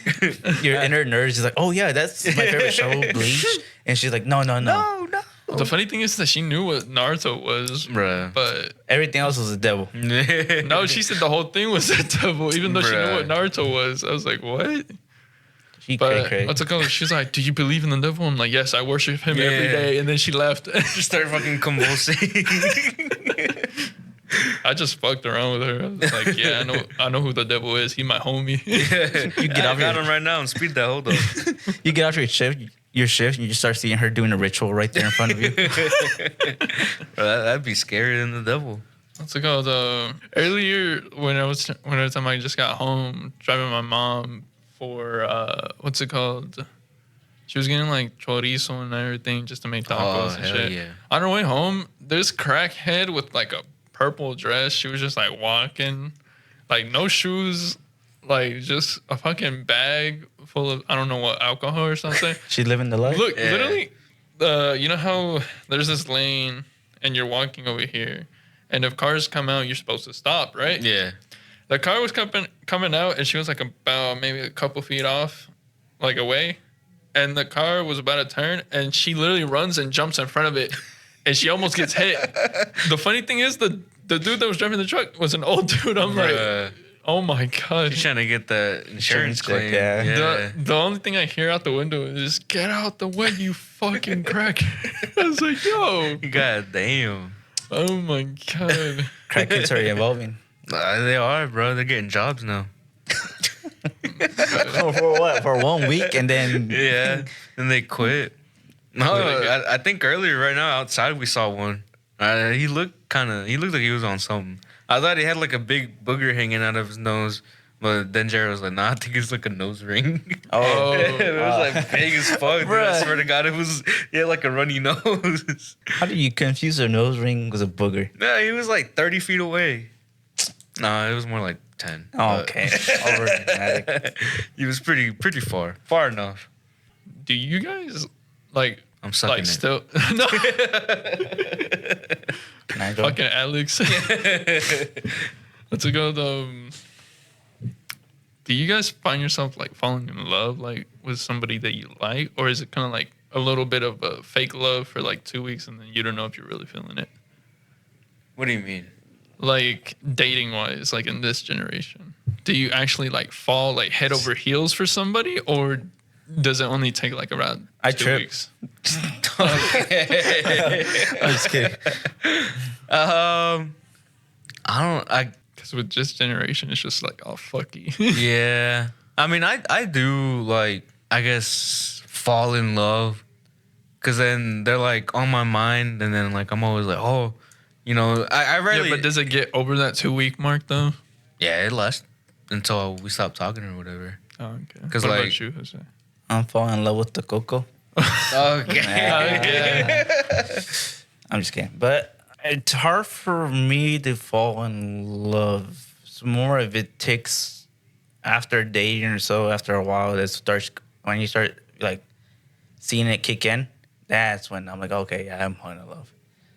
Your inner nerd is like, oh yeah, that's my favorite show, Bleach. And she's like, no. no. The funny thing is that she knew what Naruto was, Bruh. but Everything else was the devil. no, she said the whole thing was the devil, even though she knew Bruh. what Naruto was. I was like, what? She But cray. what's it called? She's like, do you believe in the devil? I'm like, yes, I worship him every Yeah. day. And then she left. Just start fucking convulsing. I just fucked around with her. I was like, yeah, I know who the devil is. He my homie. You get I off got your, him right now and speed that. Hold up. you get off your shift, and you just start seeing her doing a ritual right there in front of you. Bro, that'd be scarier than the devil. What's it called? Earlier when the time I just got home, driving my mom for what's it called? She was getting like chorizo and everything just to make tacos and hell shit. yeah. On her way home, this crackhead with like a purple dress. She was just like walking, like no shoes, like just a fucking bag full of I don't know what alcohol or something. She's living the life. Look, Yeah. literally, you know how there's this lane and you're walking over here, and if cars come out, you're supposed to stop, right? Yeah. The car was coming out, and she was like about maybe a couple feet off, like away, and the car was about to turn, and she literally runs and jumps in front of it, and she almost gets hit. The funny thing is, the dude that was driving the truck was an old dude. I'm Bruh. like, oh my god. She's trying to get the insurance check, claim. yeah. The only thing I hear out the window is "Get out the way, you fucking crack!" I was like, "Yo, God damn. oh my god!" Crackheads are evolving. They are, bro. They're getting jobs now. For what? For 1 week, and then Yeah. And they quit. No, I think earlier right now outside we saw one. He looked like he was on something. I thought he had like a big booger hanging out of his nose. But then Jared was like, nah, I think it's like a nose ring. Oh, It was like big as fuck. Dude. I Bruh. swear to God, he had like a runny nose. how do you confuse a nose ring with a booger? No, he was like 30 feet away. No, it was more like 10. Oh, but- okay. Over dramatic. He was pretty far. Far enough. do you guys like? I'm sucking Like it. still no Can I go? fucking Alex. Let's go. Do you guys find yourself like falling in love like with somebody that you like, or is it kind of like a little bit of a fake love for like 2 weeks and then you don't know if you're really feeling it? What do you mean? Like dating wise, like in this generation, do you actually like fall like head over heels for somebody, or does it only take like around I 2 trip. weeks? I'm just kidding. I Because with this generation, it's just like, oh, fuck you. yeah. I mean, I do like, I guess, fall in love. Cause then they're like on my mind, and then like I'm always like, oh, I really. Yeah, but does it get over that 2 week mark though? Yeah, it lasts until we stop talking or whatever. Oh, okay. 'Cause, What like- about you, Jose? I'm falling in love with the coco. Okay. I'm just kidding. But it's hard for me to fall in love. It's more if it takes after dating or so, after a while, when you start like seeing it kick in, that's when I'm like, okay, yeah, I'm falling in love.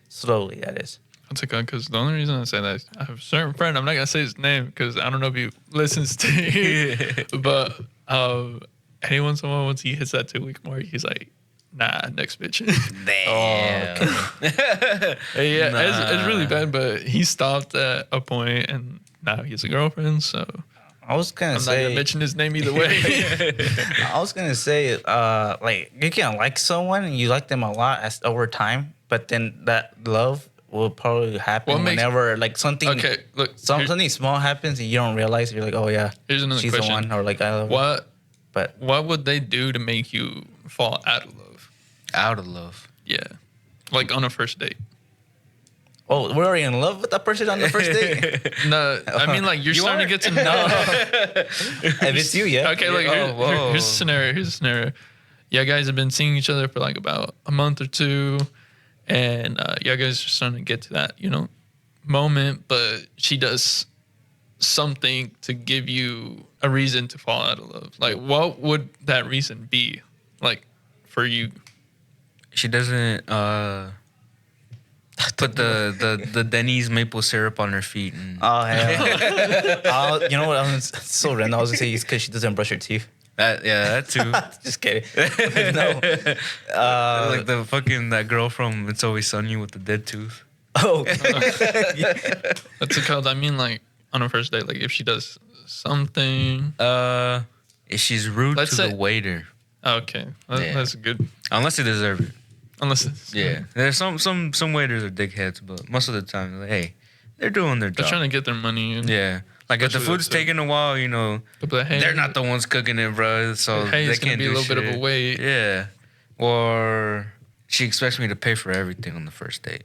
Slowly, that is. That's okay, because the only reason I say that is I have a certain friend, I'm not going to say his name because I don't know if he listens to you, but any once in a while, once he hits that 2 week mark, he's like, nah, next bitch. Damn. Yeah, it's really bad, but he stopped at a point and now he has a girlfriend, so I was gonna I'm not say. gonna mention his name either way. I was gonna say, like you can like someone and you like them a lot as over time, but then that love will probably happen What makes- whenever like something. Okay, look. Something small happens and you don't realize. You're like, oh yeah, Here's another she's question. the one, or like I love her. But What would they do to make you fall out of love? Out of love. Yeah, like on a first date. oh, we're already in love with that person on the first date. No, I mean like you're You starting are? to get to know. If it's you, yeah. Okay, look. Here's a scenario. Here's a scenario. Yeah, guys have been seeing each other for like about a month or two, and yeah, guys are starting to get to that moment. But she does something to give you a reason to fall out of love. Like, what would that reason be? Like, for you. She doesn't put the Denny's maple syrup on her feet. And Oh hell. You know what? I was so random. I was gonna say it's because she doesn't brush her teeth. that too. Just kidding. No. Like the fucking that girl from It's Always Sunny with the dead tooth. Oh. That's called. I mean, like on a first date, like if she does something. If she's rude Let's to say- the waiter, Okay, Yeah. that's good. unless they deserve it. Unless it's, Yeah, there's some waiters are dickheads, but most of the time, like, hey, they're doing their they're job. trying to get their money. And Yeah, like if the Especially food's if they're- taking a while, They'll be like, hey, they're not the ones cooking it, bro. So Hey, they it's gonna can't be a do little bit of a shit. wait. Yeah, or she expects me to pay for everything on the first date.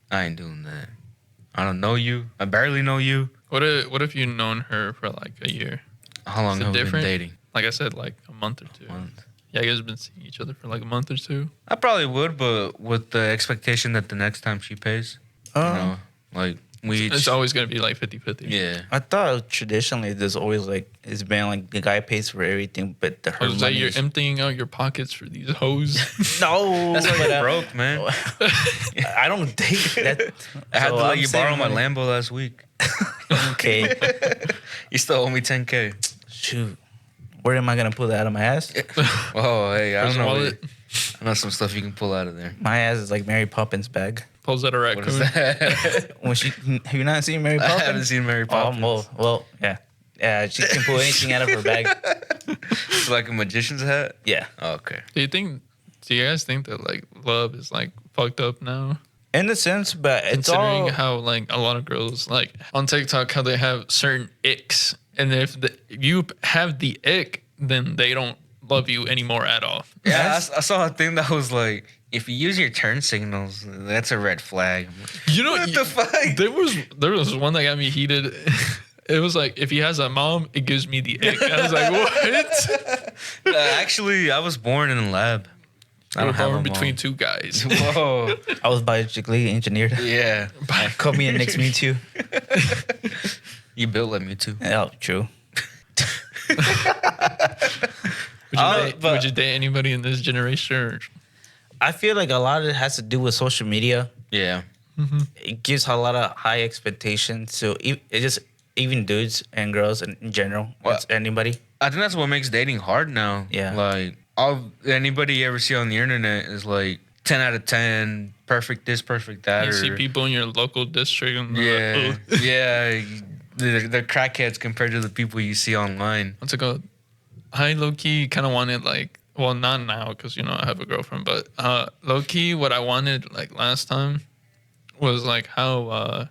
I ain't doing that. I don't know you. I barely know you. What if you've known her for like a year? How long Is it have we been different? dating? Like I said, like a month or two. Month. Yeah, you guys have been seeing each other for like a month or two. I probably would, but with the expectation that the next time she pays, you know, like we. It's always gonna be like 50-50. Yeah. I thought traditionally there's always like it's been like the guy pays for everything, but her Jose, money you're is- emptying out your pockets for these hoes. No, That's why but, you're broke, man. I don't date that. I had So to let I'm you borrow saying, my like, Lambo last week. Okay, You still owe me $10K. shoot, where am I gonna pull that out of my ass? Oh, hey, I Where's don't the know. wallet? I know some stuff you can pull out of there. My ass is like Mary Poppins bag. Pulls out a What is raccoon. that? When she, have you not seen Mary I Poppins? haven't seen Mary Poppins. Well, yeah, she can pull anything out of her bag. It's like a magician's hat. Yeah, Oh, okay. Do you guys think that like love is like fucked up now? in a sense, but it's Considering all. how like a lot of girls like on TikTok how they have certain icks, and if you have the ick, then they don't love you anymore at all. Yeah, I saw a thing that was like, if you use your turn signals, that's a red flag. You know What the fuck? There was one that got me heated. It was like if he has a mom, it gives me the ick. I was like, what? Actually, I was born in a lab. I I don't was have a born mom. between two guys. Whoa. I was biologically engineered. Yeah. Call me a next me too. You built like me too. Oh, true. Would you date anybody in this generation? Or? I feel like a lot of it has to do with social media. Yeah. It gives a lot of high expectations. So it just even dudes and girls in general. Well- It's anybody. I think that's what makes dating hard now. Yeah. Like anybody you ever see on the internet is like 10 out of 10, perfect this, perfect that. You or, see people in your local district and they're Yeah. like, "Ugh." Yeah. They're crackheads compared to the people you see online. What's it called? I low key kind of wanted like, well, not now because I have a girlfriend, but low key, what I wanted like last time was like how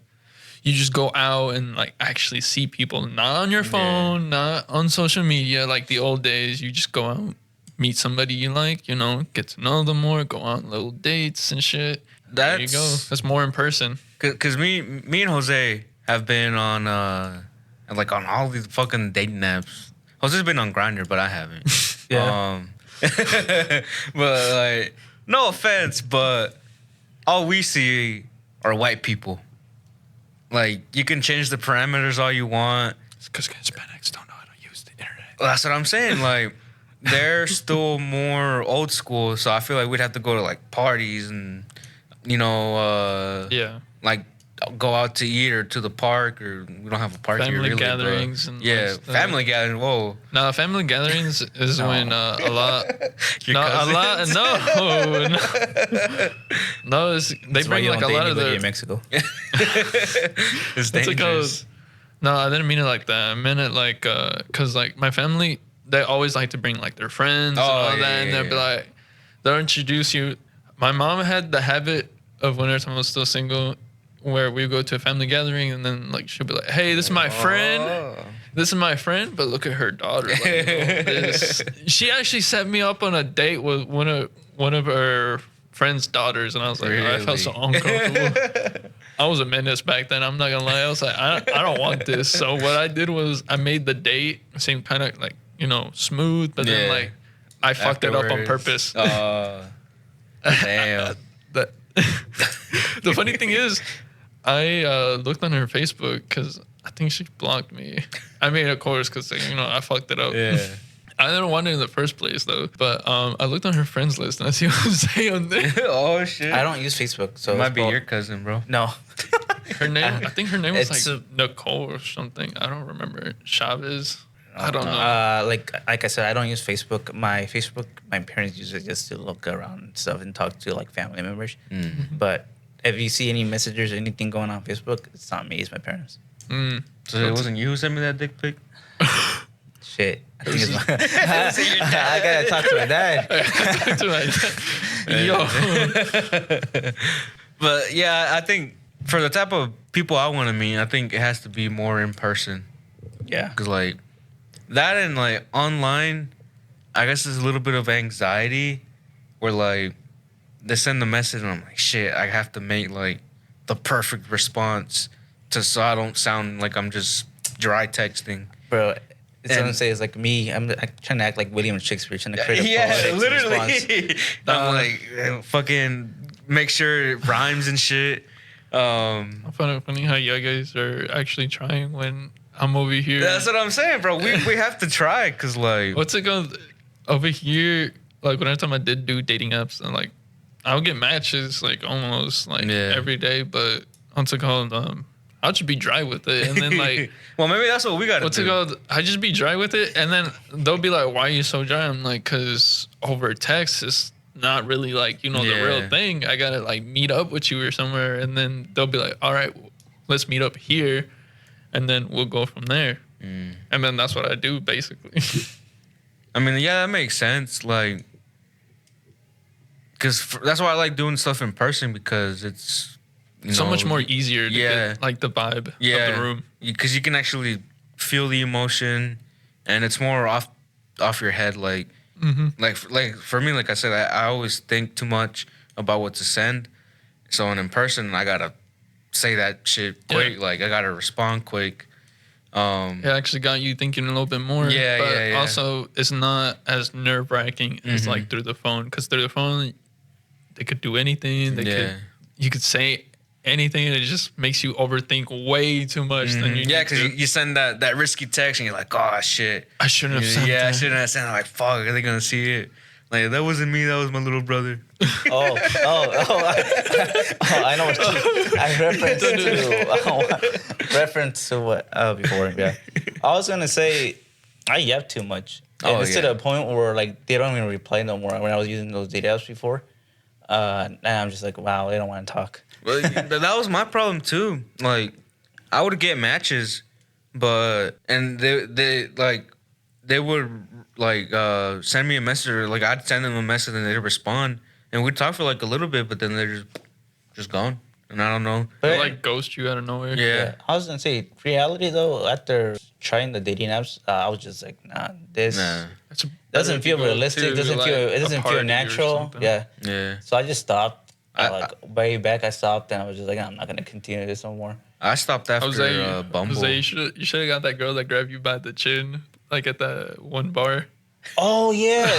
you just go out and like actually see people, not on your phone, not on social media like the old days. You just go out, meet somebody you like, get to know them more, go on little dates and shit. There you go. That's more in person. Cause me and Jose have been on like on all these fucking dating apps. Jose's been on Grindr, but I haven't. Yeah. But like, no offense, but all we see are white people. Like, you can change the parameters all you want. It's because Hispanics don't know how to use the internet. That's what I'm saying. Like, they're still more old school, so I feel like we'd have to go to like parties and Yeah. like go out to eat or to the park, or we don't have a park here Family really. gatherings but and yeah, like stuff. family gathering. Whoa, Now, family gatherings is when a lot. Your cousins? No, they That's why bring you like don't a date lot of anybody their. in Mexico. it's What's it dangerous. No, I didn't mean it like that. I meant it like, cause like my family, they always like to bring like their friends and all that, and they'll be like, they'll introduce you. My mom had the habit of when I was still single, where we go to a family gathering, and then like she'll be like, "Hey, this is my friend. This is my friend." But look at her daughter. Like, this. She actually set me up on a date with one of her friend's daughters, and I was like, I felt so uncomfortable. I was a menace back then. I'm not gonna lie. I was like, I don't want this. So what I did was I made the date seem kind of like, you know, smooth, but then like I fucked it up on purpose. Damn. The funny thing is, I looked on her Facebook because I think she blocked me. I mean, of course, because you know I fucked it up. Yeah. I didn't want it in the first place though. But I looked on her friends list and I see Jose on there. Oh shit. I don't use Facebook, so It might be your cousin, bro. No. Her name, I think her name was It's like Nicole or something. I don't remember. Chavez. I don't know. Like I said, I don't use Facebook. My parents use it just to look around and stuff and talk to like family members. But if you see any messages or anything going on Facebook, it's not me. It's my parents. So it wasn't you who sent me that dick pic? Shit. I think it's I gotta talk to my dad. Yo. But yeah, I think for the type of people I want to meet, I think it has to be more in person. Yeah. Cause like that and like online, I guess there's a little bit of anxiety where like they send the message and I'm like, shit, I have to make like the perfect response so I don't sound like I'm just dry texting. Bro, it's what I'm saying. It's like me. I'm trying to act like William Shakespeare, trying to create a poetic literally. response. I'm like fucking make sure it rhymes and shit. Funny how you guys are actually trying when I'm over here. That's what I'm saying, bro. We have to try because like what's it called over here? Like when I did do dating apps and like I would get matches like almost like every day, but what's it called? I'll just be dry with it, and then like, well, maybe that's what we got. What's it called? I just be dry with it, and then they'll be like, "Why are you so dry?" I'm like, "Cause over text it's not really like the real thing. I gotta like meet up with you or somewhere," and then they'll be like, "All right, let's meet up here," and then we'll go from there. And then that's what I do basically. I mean, yeah, that makes sense. Like, because that's why I like doing stuff in person because it's. So much more easier to get, like, the vibe of the room. Because you can actually feel the emotion, and it's more off your head. Like, like for me, like I said, I always think too much about what to send. So in person, I gotta say that shit quick. Like I gotta respond quick. It actually got you thinking a little bit more. But also, it's not as nerve wracking as like through the phone. Because through the phone, they could do anything. You could say anything, and it just makes you overthink way too much than you because you send that risky text and you're like, oh shit, I shouldn't have sent that. I shouldn't have sent it. Like, fuck, are they gonna see it? Like, that wasn't me, that was my little brother. I know what I reference to what before. I was gonna say I yap too much. It's to the point where like they don't even reply no more. When I was using those data apps before, and I'm just like, wow, they don't want to talk. Well, that was my problem too. Like, I would get matches, and they would like send me a message, or like I'd send them a message and they'd respond, and we'd talk for like a little bit, but then they're just gone, and I don't know. They like ghost you out of nowhere. Yeah. I was gonna say reality though. After trying the dating apps, I was just like, this doesn't feel realistic. It doesn't feel natural. Yeah. So I just stopped. Way back, I stopped and I was just like, I'm not gonna continue this no more. I stopped after Bumble. Jose, you should have got that girl that grabbed you by the chin, like at that one bar. Oh yeah,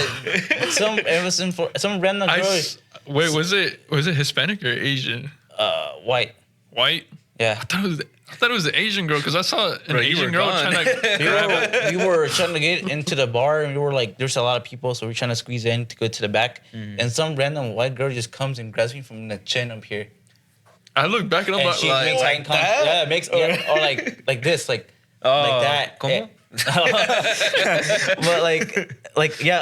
some random girl. Wait, was it Hispanic or Asian? White. White. Yeah. I thought it was the Asian girl because I saw an Asian girl trying to grab it. We were trying to get into the bar and we were like, there's a lot of people, so we're trying to squeeze in to go to the back. And some random white girl just comes and grabs me from the chin up here. I look back and I'm like, makes eye contact. Or like this, like that. Como? But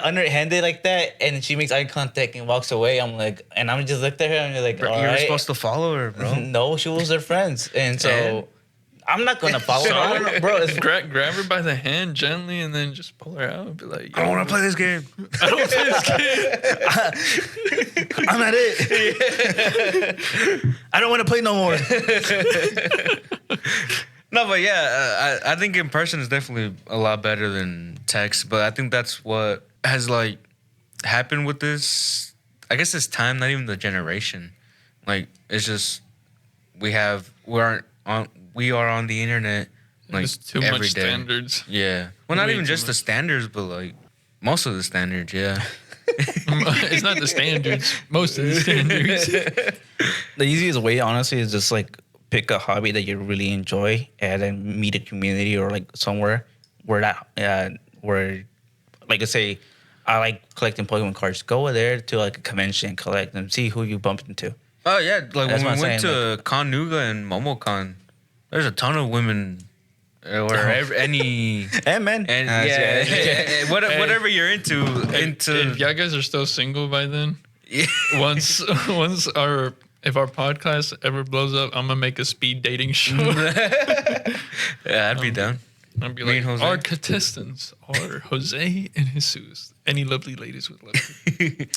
underhanded like that, and she makes eye contact and walks away. I'm like, and I'm just looked at her and you're like, bro, you were supposed to follow her, bro. No, she was their friends, and so I'm not gonna follow her. I don't know, bro. It's, grab her by the hand gently and then just pull her out and be like, I don't want to play this game. I don't play this game. I'm not it. I don't want to play no more. No, but yeah, I think in person is definitely a lot better than text. But I think that's what has like happened with this. I guess it's time, not even the generation. Like it's just we are on the internet like There's too every much day. standards. Yeah, well, not Way even too just the much. standards, but like most of the standards. Yeah. It's not the standards. Most of the standards. The easiest way, honestly, is just like pick a hobby that you really enjoy and then meet a community or like somewhere where where like let's say I like collecting Pokemon cards. Go over there to like a convention, collect them, see who you bump into. Oh yeah, like That's when what we I'm went saying, to ConNuga and MomoCon, there's a ton of women. Or any Hey man, and whatever you're into. If y'all guys are still single by then, Yeah. once if our podcast ever blows up, I'm gonna make a speed dating show. Yeah, I'd be down. I'll be Me and like, Jose. our contestants are Jose and Jesus. Any lovely ladies would love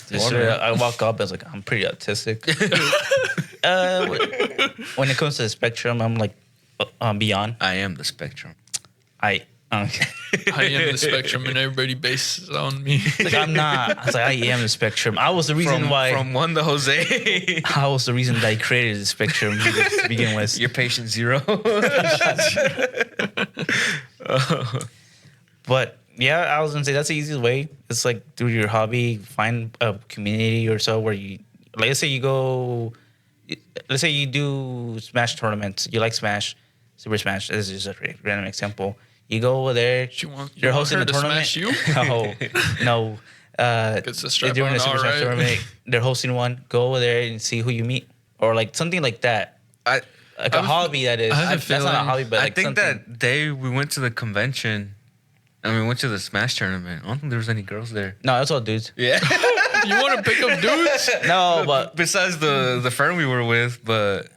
to. I walk up and it's like I'm pretty autistic. When it comes to the spectrum, I'm like beyond. I am the spectrum. I am the spectrum, and everybody bases it on me. Like I'm not. I was like I am the spectrum. I was the reason From one to Jose. I was the reason that I created the spectrum to begin with. You're patient zero. But yeah, I was gonna say that's the easiest way. It's like through your hobby, find a community or so where you, like, let's say you go, let's say you do Smash tournaments. You like Smash, Super Smash. This is just a random example. You go over there. You're hosting a tournament. Smash you? No. Gets the strap They're doing on, a Super all Smash right. tournament. They're hosting one. Go over there and see who you meet, or like something like that. Like a hobby that is. I have a That's not a feeling- hobby, but I like think something. that day we went to the convention. I mean, we went to the Smash tournament. I don't think there was any girls there. No, it's all dudes. Yeah. You want to pick up dudes? No, but Besides the friend we were with, but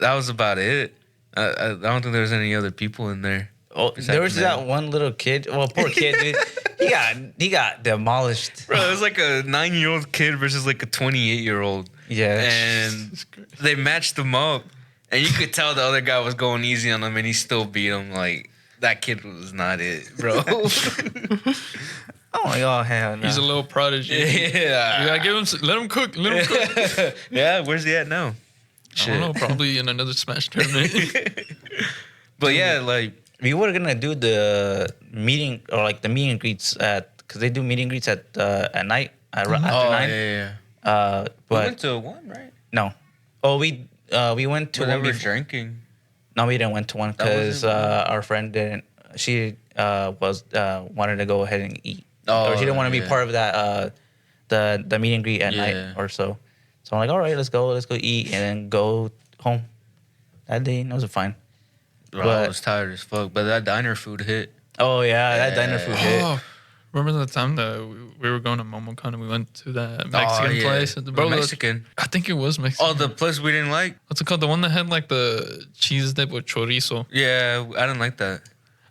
that was about it. I don't think there was any other people in there. oh, Besides there was men. that one little kid. Well, poor kid, dude. He got demolished. Bro, it was like a 9-year-old kid versus like a 28-year-old. Yeah. And they matched them up. And you could tell the other guy was going easy on him and he still beat him. Like, that kid was not it, bro. Oh my god, hell no. He's a little prodigy. Yeah. You gotta give him. Let him cook. Let him cook. Yeah, where's he at now? I don't know. Probably in another Smash tournament. But yeah, like, We were gonna do the meeting or like the meet and greets because they do meet and greets at night after oh, 9. yeah. We But went to one, right? no. Oh, we went to When they one were before. drinking. No, we didn't went to one because wasn't- our friend didn't. She was wanted to go ahead and eat. Oh, or she didn't want to be yeah. part of that the meet and greet at Yeah. night or so. So I'm like, all right, let's go eat and then go home. That day, it was fine. Bro, I But- was tired as fuck. But that diner food hit. Oh yeah, that diner Yeah. food hit. Oh, remember the time that we were going to MomoCon and we went to that Mexican place? At the Mexican. I think it was Mexican. Oh, the place we didn't like? What's it called? The one that had like the cheese dip with chorizo. Yeah, I didn't like that.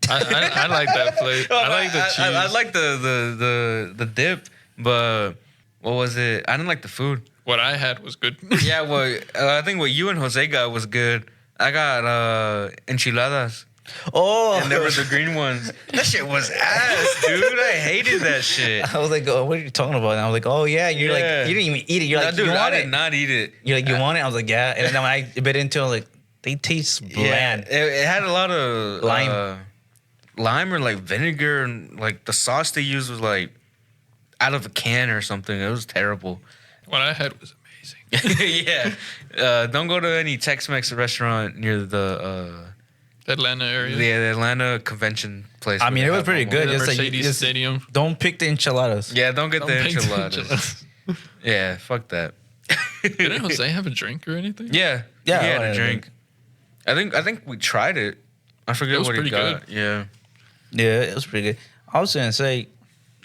I like that place. I like the cheese. I like the dip, but what was it? I didn't like the food. What I had was good. Yeah, well, I think what you and Jose got was good. I got enchiladas, Oh, and they were the green ones. That shit was ass, dude. I hated that shit. I was like, oh, what are you talking about? And I was like, oh yeah. You're Yeah. like, you didn't even eat it. You're Nah, like, dude, you I want did it? not eat it. You're like, you want it? I was like, yeah. And then when I bit into it, I was like, they taste Yeah, bland. it had a lot of Lime. lime or like vinegar, and like the sauce they used was like out of a can or something. It was terrible. What I had was amazing. Yeah, don't go to any Tex-Mex restaurant near the Atlanta area. the Atlanta convention place. I where mean, they it was have pretty momo. good. The Just like, Mercedes just Stadium. don't pick the enchiladas. Yeah, don't get Don't the pick the enchiladas. enchiladas. Yeah, fuck that. Didn't Jose have a drink or anything? Yeah, Yeah, he had I a had a drink. I think we tried it. I forget It was what he pretty got. Yeah. Yeah, it was pretty good. I was gonna say,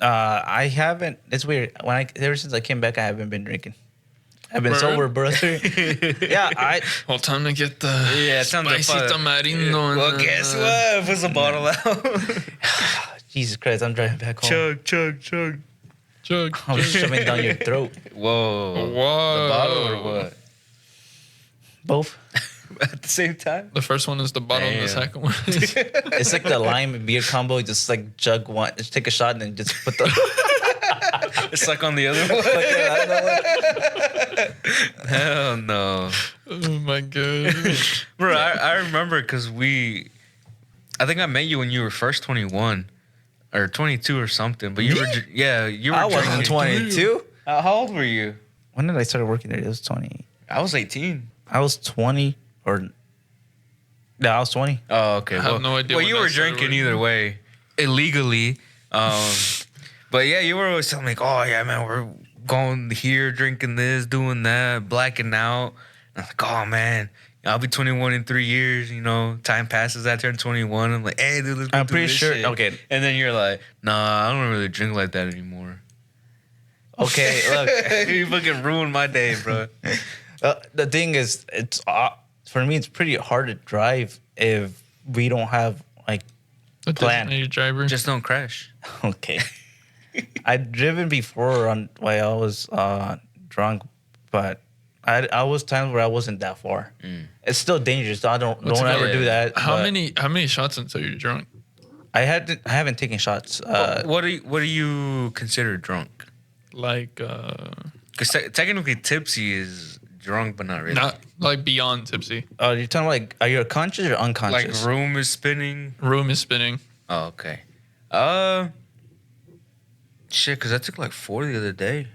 I haven't. It's weird. Ever since I came back, I haven't been drinking. I've been Bro. sober, brother. Yeah, Well, time to get the time to spicy fuck. tamarindo. and Well, the- guess what? Put the bottle out. Jesus Christ, I'm driving back home. chug, chug, chug. Chug, I'm chug. shoving down your throat. Whoa. Whoa. The bottle or what? Both. At the same time? The first one is the bottle, and the Damn. second one is. It's like the lime and beer combo. Just like jug one, just take a shot and then just put the. It's like on the other one. Hell no. Oh my god. Bro, I remember because I think I met you when you were first 21 or 22 or something. But you Me? were, you were I wasn't drinking. 22. How old were you? When did I start working there? It was 20. I was 18. I was 20 or. No, I was 20. Oh, okay. I have no idea Well, when you I were started drinking working. either way, illegally. But yeah, you were always telling me, like, oh, yeah, man, we're going here, drinking this, doing that, blacking out. And I'm like, oh, man, I'll be 21 in 3 years. You know, time passes. I turn 21. I'm like, hey, dude, let's go I'm do pretty this sure. shit. Okay. And then you're like, nah, I don't really drink like that anymore. Okay, look. You fucking ruined my day, bro. The thing is, it's for me, it's pretty hard to drive if we don't have like. A Plan. designated driver. Just don't crash. Okay. I've driven before while I was drunk, but I was times where I wasn't that far. It's still dangerous. So don't What's it ever called? do that. how but many shots until you're drunk? I haven't taken shots. What do you consider drunk? Like Because technically tipsy is drunk, but not really. not like beyond tipsy. You're talking like, are you conscious or unconscious? Like room is spinning. Room is spinning. Oh, okay. Shit, because I took like 4 the other day.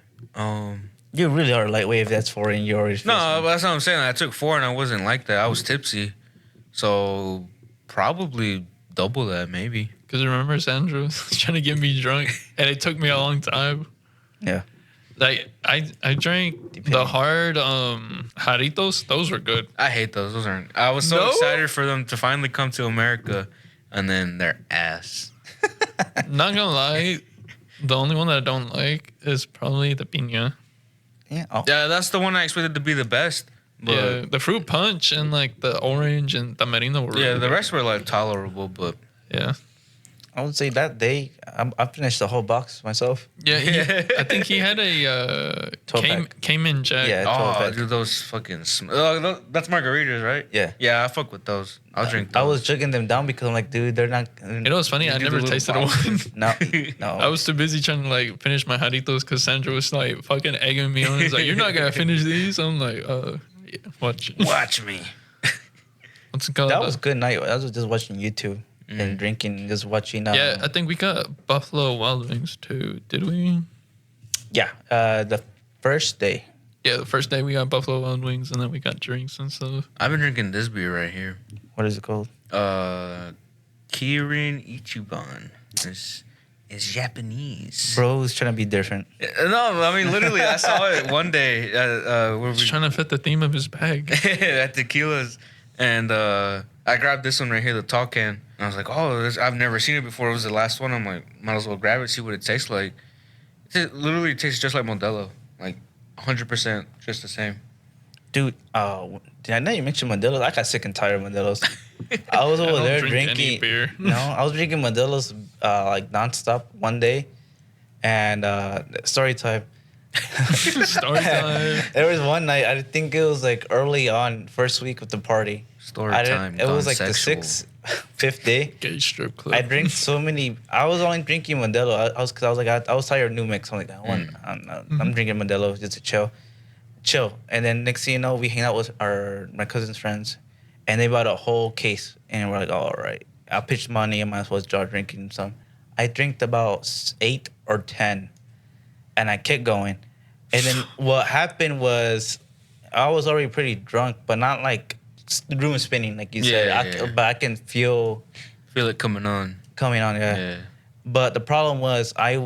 You really are lightweight if that's 4 in yours. No, that's what I'm saying. I took 4 and I wasn't like that. I was tipsy. So probably double that, maybe. Because remember, Sandra was trying to get me drunk, and it took me a long time. Yeah. Like I drank the hard Jaritos. Those were good. I hate those. Those aren't. I was so No? excited for them to finally come to America, and then they're ass. Not gonna lie, the only one that I don't like is probably the piña. Yeah. Oh. Yeah, that's the one I expected to be the best. But Yeah, the fruit punch and like the orange and tamarindo were yeah, really the good. rest were like tolerable, but Yeah. I would say that day, I finished the whole box myself. Yeah, I think he had a 12-pack. Cayman Jack. Yeah. oh, 12-pack. dude, those fucking that's margaritas, right? Yeah. Yeah, I fuck with those. I'll drink those. I was chugging them down because I'm like, dude, they're not. You know what's funny? I You do never the little tasted box. one. No, no. I was too busy trying to like finish my Jaritos because Sandra was like fucking egging me on. He's like, "You're not gonna finish these." I'm like, yeah, watch. Watch me. What's it called? That was good night. I was just watching YouTube and drinking, just watching. Yeah, I think we got Buffalo Wild Wings too. Did we? Yeah. The first day. Yeah, the first day we got Buffalo Wild Wings, and then we got drinks and stuff. I've been drinking this beer right here. What is it called? Kirin Ichiban. It's Japanese. Bro was trying to be different. No, I mean literally, I saw it one day. Where He's we trying to fit the theme of his bag. at Tequila's, and I grabbed this one right here, the tall can. And I was like, oh, I've never seen it before. It was the last one. I'm like, might as well grab it, see what it tastes like. It literally tastes just like Modelo, like 100% just the same. Dude, did I know you mentioned Modelo's? I got sick and tired of Modelo's. I was over don't there drink any drinking beer. No, I was drinking Modelo's like nonstop one day, and story time. Story time. There was one night. I think it was like early on, first week of the party. Story I time. didn't- It was gone like sexual. the fifth day. Gay strip club. I drank so many. I was only drinking Modelo. I was tired of New Mix. I'm like, I'm drinking Modelo just to chill. And then next thing you know, we hang out with my cousin's friends, and they bought a whole case, and we're like, all right, I pitched money. I might as well start drinking some. I drank about 8 or 10, and I kept going. And then what happened was, I was already pretty drunk, but not like the room spinning, like you said. Yeah. But I can feel Feel it coming on. coming on, Yeah. But the problem was, it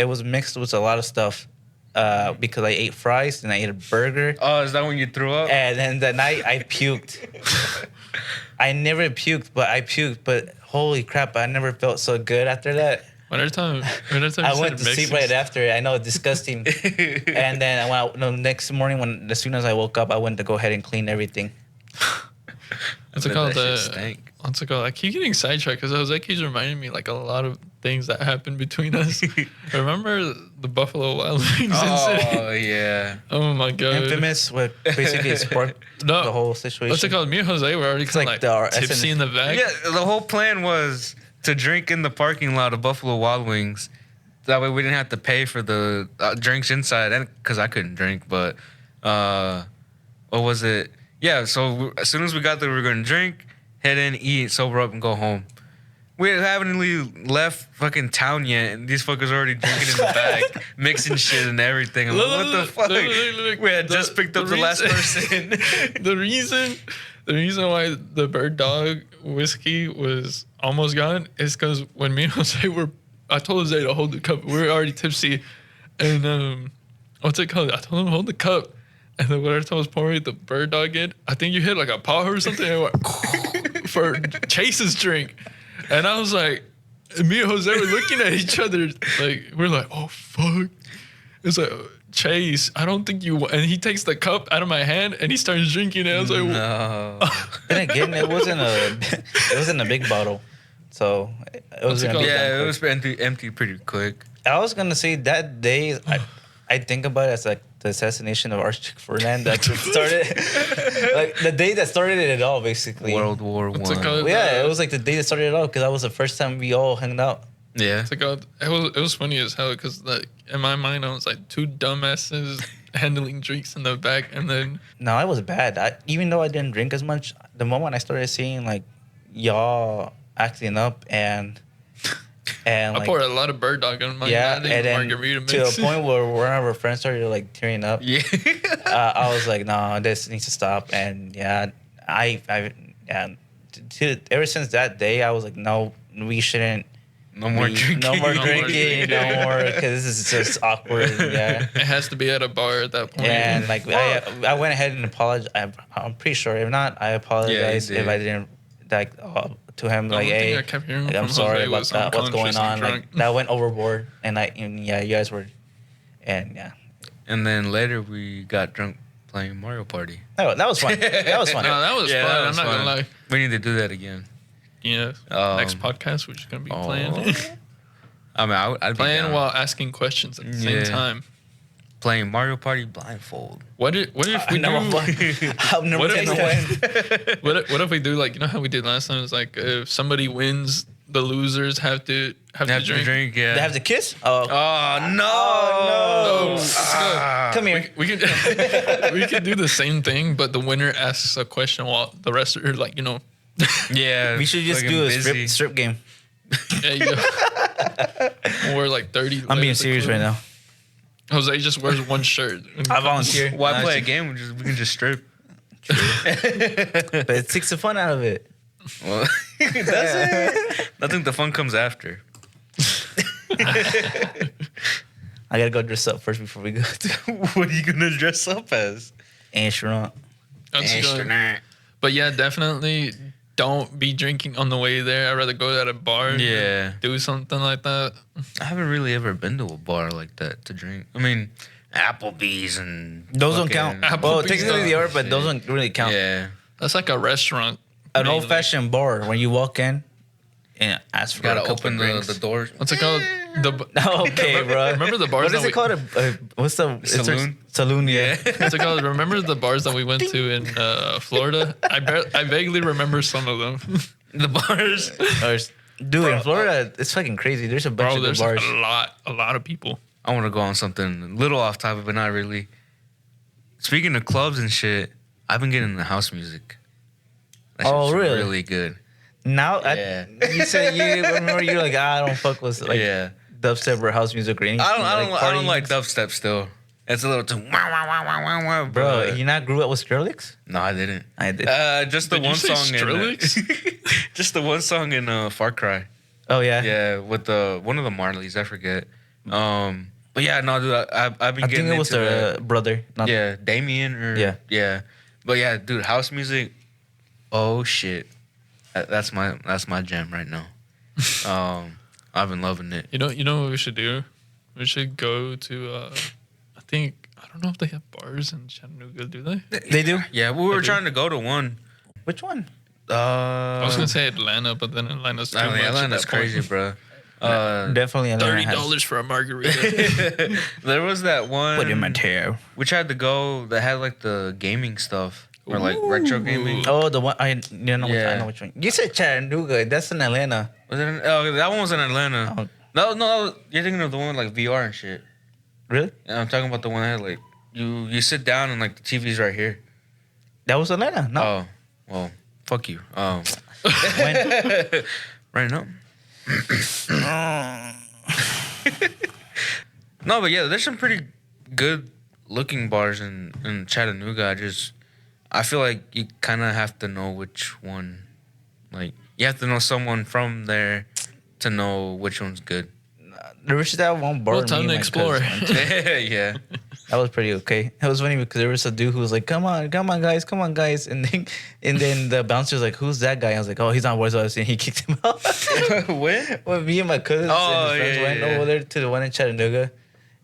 was mixed with a lot of stuff because I ate fries and I ate a burger. Oh, is that when you threw up? And then that night I puked. I never puked, but I puked. But holy crap, I never felt so good after that. When every time I you went to said sleep Mexicans- right after. I know, disgusting. And then the next morning, as soon as I woke up, I went to go ahead and clean everything. What's it That called? shit stank. What's it called? I keep getting sidetracked because Jose keeps reminding me like a lot of things that happened between us. Remember the Buffalo Wild Wings incident? Oh yeah. Oh my god! Infamous, what basically sparked No. the whole situation. What's it called? Me and Jose were already kind of like like, the tipsy in the back. Yeah, the whole plan was to drink in the parking lot of Buffalo Wild Wings. That way we didn't have to pay for the drinks inside, and because I couldn't drink. But what was it? Yeah. So as soon as we got there, we were gonna drink, head in, eat, sober up, and go home. We haven't really left fucking town yet, and these fuckers already drinking in the back, mixing shit and everything. I'm like, what the fuck? Look. We had just picked up the last person. The reason why the Bird Dog whiskey was almost gone is because when me and Jose I told Jose to hold the cup. We were already tipsy, and what's it called? I told him to hold the cup, and then when I was pouring the Bird Dog in, I think you hit like a paw or something and it went for Chase's drink, and I was like, me and Jose were looking at each other like we're like, oh fuck. It's like, Chase, I don't think you. And he takes the cup out of my hand and he starts drinking it. I was like, No. Then again, it wasn't a big bottle, so it was gonna be Yeah, done it quick. was empty pretty quick. I was gonna say that day, I think about it as like the assassination of Archduke Ferdinand that started, like the day that started it all, basically. World War What's it One. called? Yeah, it was like the day that started it all because that was the first time we all hung out. Yeah. It's like, it was funny as hell because like in my mind I was like two dumbasses handling drinks in the back, and then No, it was bad. Even though I didn't drink as much, the moment I started seeing like y'all acting up and I like, poured a lot of Bird Dog on my and then margarita mix. to a point where one of our friends started like tearing up. Yeah. I was like, no, this needs to stop. And yeah, ever since that day, I was like, no, we shouldn't. No more drinking. No more No more drinking. drinking. No more, because this is just awkward. Yeah. It has to be at a bar at that point. And like I went ahead and apologized. I'm pretty sure. If not, I apologize Yeah, you if did. I didn't like to him. The Like, only thing hey, I kept hearing like, I'm from sorry Jose about was that. What's going unconscious and on? drunk. Like that went overboard, and yeah, you guys were, and yeah, And then later we got drunk playing Mario Party. that was fun. That was fun. No, that was Yeah, fun. that was I'm not fun. gonna lie. We need to do that again. Yeah. Next podcast we're just gonna be playing. I mean, I'd be Playing down. while asking questions at the same Yeah. time. Playing Mario Party blindfold. What if we I've do? never won. I've never What if- taken a win. What if we do like, you know how we did last time? It's like if somebody wins, the losers have to Have to drink, yeah. They have to kiss. Oh, Oh no! Oh, Ah. come here. we could we could do the same thing, but the winner asks a question while the rest are like, you know, Yeah, We should just fucking do a busy. strip game. yeah, you know. Or like 30. I'm being letters of serious clue. right now. Jose just wears one shirt. I volunteer. Why play a game? We can just strip. But it takes the fun out of it. Well, that's it. I think the fun comes after. I gotta go dress up first before we go to What are you gonna dress up as? astronaut. That's good. But yeah, definitely don't be drinking on the way there. I'd rather go to a bar. Yeah. Do something like that. I haven't really ever been to a bar like that to drink. I mean, Applebee's and Those don't fucking- count. Well, Applebee's technically they don't- are, but those don't really count. Yeah, That's like a restaurant. An mainly. old-fashioned bar when you walk in and ask you for a gotta couple open drinks. the door. What's it called? Okay, bro. Remember the bars What is that it called? What's the Saloon? Saloon, yeah. What's it called? Remember the bars that we went to in Florida? I vaguely remember some of them. The bars. Dude, in Florida, it's fucking crazy. There's a bunch Bro, of good there's bars. a lot of people. I want to go on something a little off topic, but not really. Speaking of clubs and shit, I've been getting the house music. That Oh, shit's really? Really good. Now, Yeah. you said you remember you're like, I don't fuck with like Yeah. dubstep or house music or anything. I don't like dubstep still. It's a little too wow wow wow wow wow wow. Bro, but- you not grew up with Skrillex? No, I didn't. I did. Just the Did you one say song Skrillex? just the one song in Far Cry. Oh yeah. Yeah, with the one of the Marleys, I forget. But yeah, no, dude, I've been I getting think it was into the that. brother. Not Yeah, Damien or Yeah. But yeah, dude, house music. Oh shit, that's my jam right now. I've been loving it. You know what we should do? We should go to. I don't know if they have bars in Chattanooga. Do they? They do? Yeah, we were trying to go to one. Which one? I was gonna say Atlanta, but then Atlanta's too much. Atlanta's crazy, bro. Definitely $30 for a margarita. There was that one. Put in my tail. We tried to go that had like the gaming stuff or like retro gaming. Oh, the one I know which one. You said Chattanooga. That's in Atlanta. Was it that one was in Atlanta. Oh. No, you're thinking of the one with, like VR and shit. Really? And I'm talking about the one that had like you sit down and like the TV's right here. That was Atlanta. No. Oh, well, fuck you. When? Right now. No, but yeah, there's some pretty good looking bars in Chattanooga. I feel like you kind of have to know which one. Like, you have to know someone from there to know which one's good. There was that one bar. Well, time to explore. Yeah. That was pretty okay. It was funny because there was a dude who was like, "Come on, guys," and then the bouncer was like, "Who's that guy?" I was like, "Oh, he's not with us," and he kicked him out. When? When me and my cousins and his friends went over there to the one in Chattanooga,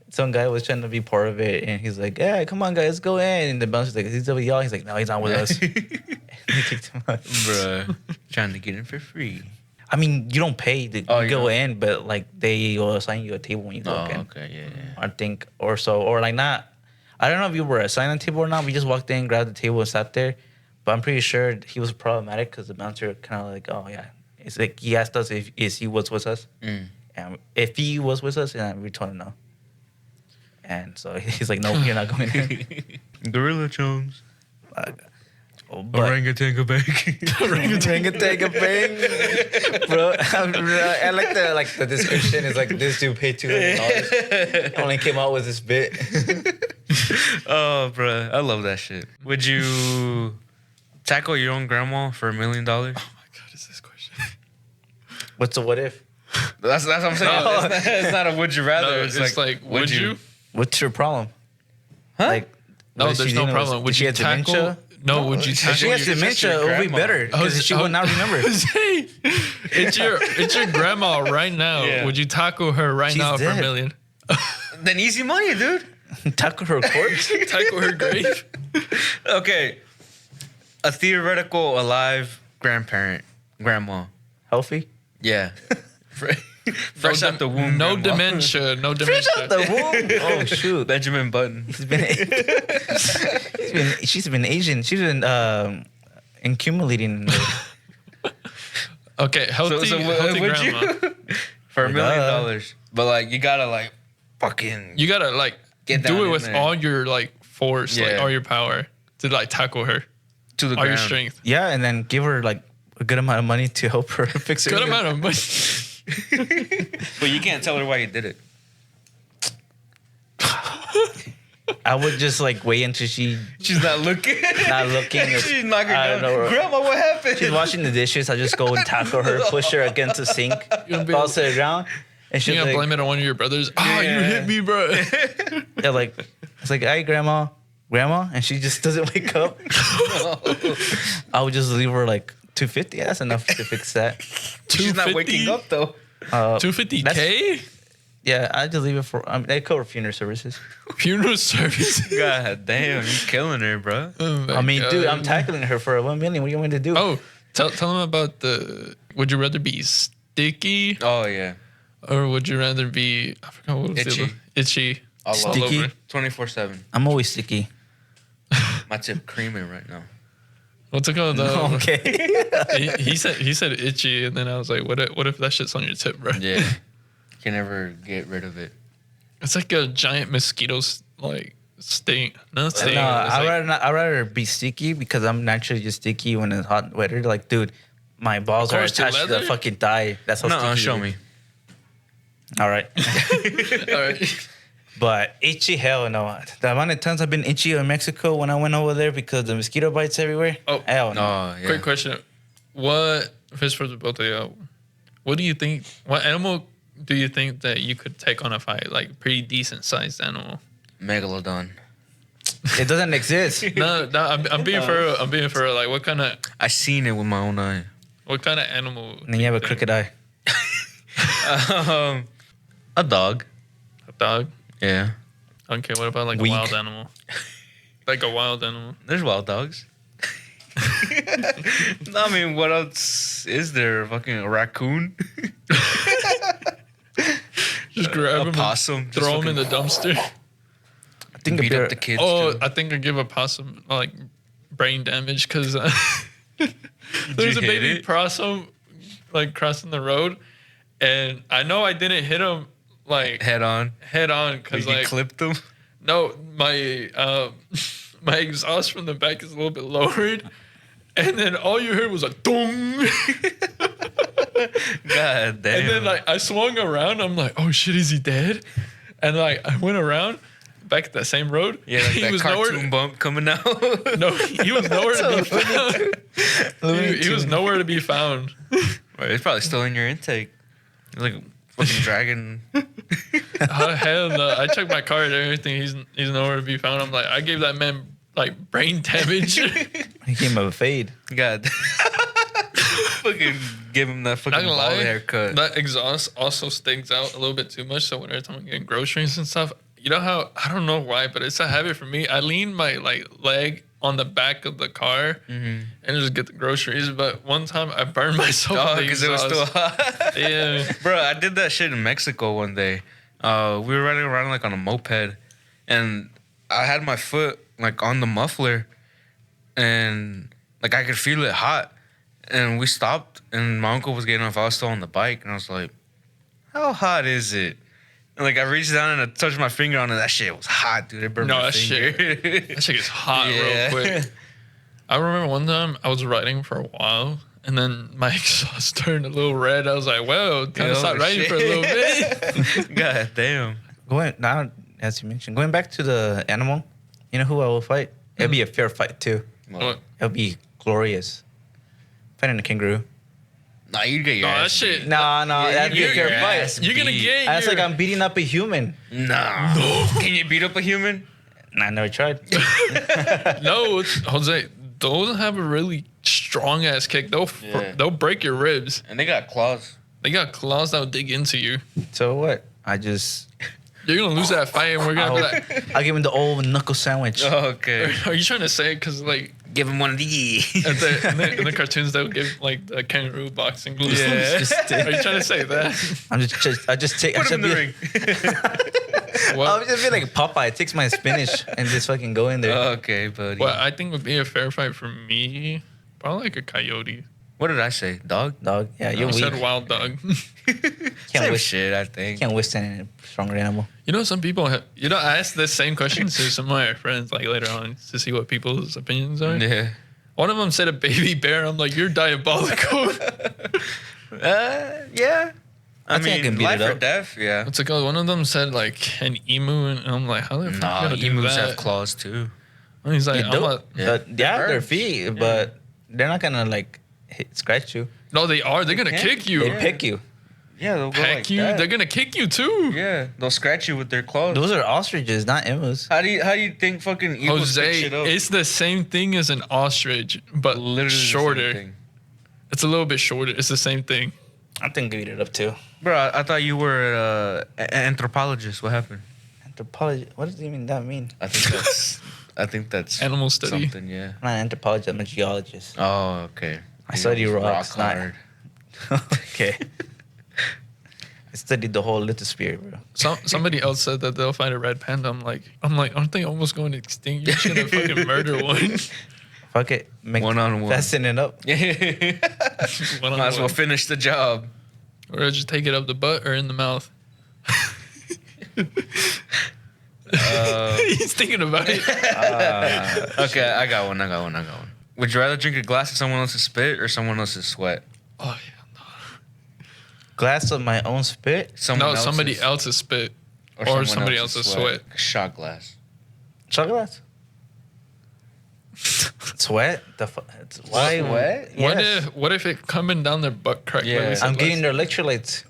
some guy was trying to be part of it, and he's like, "Yeah, come on, guys, let's go in." And the bouncer's like, "He's with y'all." He's like, "No, he's not with us." And he kicked him out. Bruh. Trying to get in for free. I mean, you don't pay to you go don't? in, but like they will assign you a table when you go in. Okay, yeah. I think, or so, or like not. I don't know if you were assigned a table or not. We just walked in, grabbed the table, and sat there. But I'm pretty sure he was problematic because the bouncer kind of like, oh yeah, it's like he asked us if he was with us, and if he was with us, and we told him no. And so he's like, no, you're not going in. Gorilla Jones. Orangutan bang. Orangutan bang, bro. I like the description is like this dude paid $200. Only came out with this bit. Oh, bro, I love that shit. Would you tackle your own grandma for $1 million? Oh my god, is this question? What's the what if? That's what I'm saying. No. It's not a would you rather. No, it's like would you? What's your problem? Huh? Like, No, what is there's she no dealing with? problem. Did Would she you have tackle? dementia? No, would you If tackle? she has your- dementia, your it would be grandma. better because she would not remember. Jose, it's your grandma right now. Yeah. Would you tackle her right She's now for dead. $1 million? Then easy money, dude. Tackle her corpse. Tackle her grave? Okay. A theoretical alive grandma. Healthy. Yeah. Fresh out the womb. No grandma. dementia. No Fresh dementia. out the womb. Oh shoot. Benjamin Button. She's been Asian. She's been accumulating. Okay, healthy would grandma. you for $1 million? But like you gotta like fucking You gotta like Get down do it in with there. all your like force, like Yeah. all your power to like tackle her, to the all your ground. strength. Yeah, and then give her like a good amount of money to help her fix her. Good amount of money. But you can't tell her why you did it. I would just like wait until she's She's not looking. not looking. She's knocking I down. don't know. Grandma, what happened? She's washing the dishes. I just go and tackle her, push her against the sink, You're gonna be falls to the ground, and she's You're gonna like, blame it on one of your brothers. Oh, you Yeah. hit me, bro. yeah, like it's like, "Hey, grandma," and she just doesn't wake up. I would just leave her like $250. That's enough to fix that. She's not waking up though. $250K Yeah, I just leave it for. They cover funeral services. funeral service. God damn, you killing her, bro. Oh my I mean, dude, I'm God. tackling her for $1 million. What do you want me to do? Oh, tell them about the. Would you rather be sticky Oh yeah, or would you rather be? I forgot what was Itchy. the other. Itchy. all Sticky? over 24/7. I'm always sticky. My tip creaming right now. What's it called? Okay. he said itchy, and then I was like, what if that shit's on your tip, bro? Yeah, can never get rid of it. It's like a giant mosquito's like sting. Not sting. No, it's like- I'd rather be sticky because I'm naturally just sticky when it's hot weather. Like, dude, my balls are course, to attached to the leather? fucking thigh. That's how No, sticky. show it me. is. All right. All right. But itchy, hell no. The amount of times I've been itchy in Mexico when I went over there because the mosquito bites everywhere. Oh. Hell no. Oh yeah. Quick question: what first for both of you? What do you think? What animal do you think that you could take on a fight? Like pretty decent sized animal. Megalodon. It doesn't exist. No, I'm being for real. I'm being for real. Like what kind of I seen it with my own eye. animal? And then you have a crooked eye. A dog. A dog? Yeah. Okay, what about like Weak. a wild animal? Like a wild animal. There's wild dogs. No, I mean, what else is there? Fucking a raccoon? Just grab a him, possum. and throw him in the dumpster. I think beat a bear, up the kids. Oh, too. I think I give a possum like brain damage because there's you a hit baby it? possum like crossing the road, and I know I didn't hit him like Head on. because You like clipped them. no, my my exhaust from the back is a little bit lowered, and then all you heard was a dong. God damn. And then like I swung around, I'm like, oh shit, is he dead? And like I went around back at that same road. yeah, like he that was cartoon bump coming out. No, he was nowhere to be found. He was nowhere to be found. Right, it's probably still in your intake. It's like a fucking dragon. Hell no! I checked my car and everything. He's nowhere to be found. I'm like, I gave that man like brain damage. he came of a fade. God. Fucking give him that Not fucking gonna ball lie, haircut. that exhaust also stinks out a little bit too much. So whenever I'm getting groceries and stuff, you know how I don't know why, but it's a habit for me. I lean my like leg on the back of the car and just get the groceries. But one time I burned myself. Oh, on the because it was exhaust. still hot. Yeah. Bro, I did that shit in Mexico one day. We were riding around like on a moped, and I had my foot like on the muffler, and like I could feel it hot. And we stopped, and my uncle was getting off. I was still on the bike, and I was like, "How hot is it?" And like I reached down and I touched my finger on it. That shit was hot, dude. It burned No, my that finger. That shit gets hot Yeah. real quick. I remember one time I was riding for a while, and then my exhaust turned a little red. I was like, "Well, time to Oh, stop riding for a little bit." God damn. Going now, as you mentioned, going back to the animal, you know who I will fight? It'll be a fair fight too. What? It'll be glorious. Fighting a kangaroo. Nah, you get your No, that ass shit. beat. No, Yeah, that'd be you a get your fair fight. ass You're gonna beat. get. That's your, like I'm beating up a human. Nah. Can you beat up a human? I never tried. No, Jose. Those have a really strong ass kick. Yeah. They'll break your ribs. And they got claws. They got claws that'll dig into you. So what? I just You're gonna lose that fight, and we're gonna be like, I'll give him the old knuckle sandwich. Okay. "Are you trying to say?" Because like Give him one of these. in the cartoons, they'll give like the kangaroo boxing gloves. Yeah. Are you trying to say that? I just take. Put I him in the ring. Well, I'll just be like Popeye. Takes my spinach and just fucking go in there. Okay, buddy. what I think would be a fair fight for me, probably like a coyote. What did I say? Dog? Dog. Yeah, you're I weak. said wild dog. Same wish- shit, I think. Can't withstand a stronger animal. You know, some people have, I asked this same question to some of my friends like later on to see what people's opinions are. Yeah. One of them said a baby bear. I'm like, you're diabolical. Yeah. I think I mean, can beat life it or up. death, yeah. What's it called? One of them said like an emu, and I'm like, how the fuck Nah, you gonna do emus that? have claws too. And he's like, They I'm do. a, Yeah. They're Birds. feet, but they're not gonna like scratch you. no, they are. They're gonna can't. kick you. They pick you. Yeah, they'll go Peck like you. that. They're gonna kick you too. Yeah, they'll scratch you with their claws. Those are ostriches, not emus. How do you think fucking eagles pick Jose, shit up? it's the same thing as an ostrich, but literally the same shorter. thing. It's a little bit shorter. It's the same thing. I think I beat it up too. Bro, I thought you were an anthropologist. What happened? Anthropology. What does even that mean? I think that's Animal study. something. Yeah. I'm not an anthropologist. I'm a geologist. Oh, okay. I study You rocks, rock not- hard. Okay. I studied the whole lithosphere, bro. Somebody else said that they'll find a red panda. I'm like, aren't they almost going extinct? You're just gonna fucking murder one. Fuck it. Make One-on-one. fasten it up. Might as well finish the job. Or just take it up the butt or in the mouth. He's thinking about it. Okay, I got one. Would you rather drink a glass of someone else's spit or someone else's sweat? Oh yeah. Glass of my own spit. No, somebody else's spit or somebody else's sweat. A shot glass. Shot glass. Sweat? Why? Sweat? Yes. What if it coming down their butt crack? like Yeah. we said I'm getting last- their electrolytes.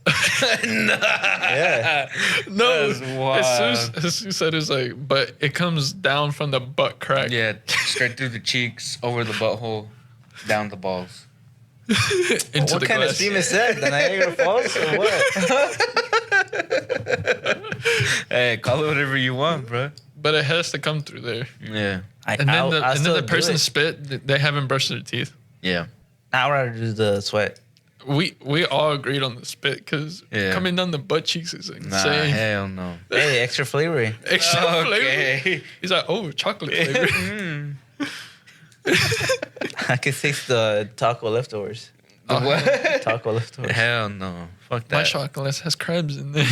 Yeah. No, That's wild. as soon said it's like, but it comes down from the butt crack. Yeah, straight through the cheeks, over the butthole, down the balls. into What the kind of glass. stream is that? The Niagara Falls or what? Hey, call it whatever you want, bro. But it has to come through there. Yeah. And then the person spit. They haven't brushed their teeth. Yeah. I'd rather do the sweat. We all agreed on the spit because coming down the butt cheeks is insane. Nah, hell no. Hey, extra flavoring. Extra Okay. flavor. He's like, oh, chocolate flavor. I can taste the taco leftovers. What? Taco leftovers. Hell no. Fuck that. My chocolate has crabs in there.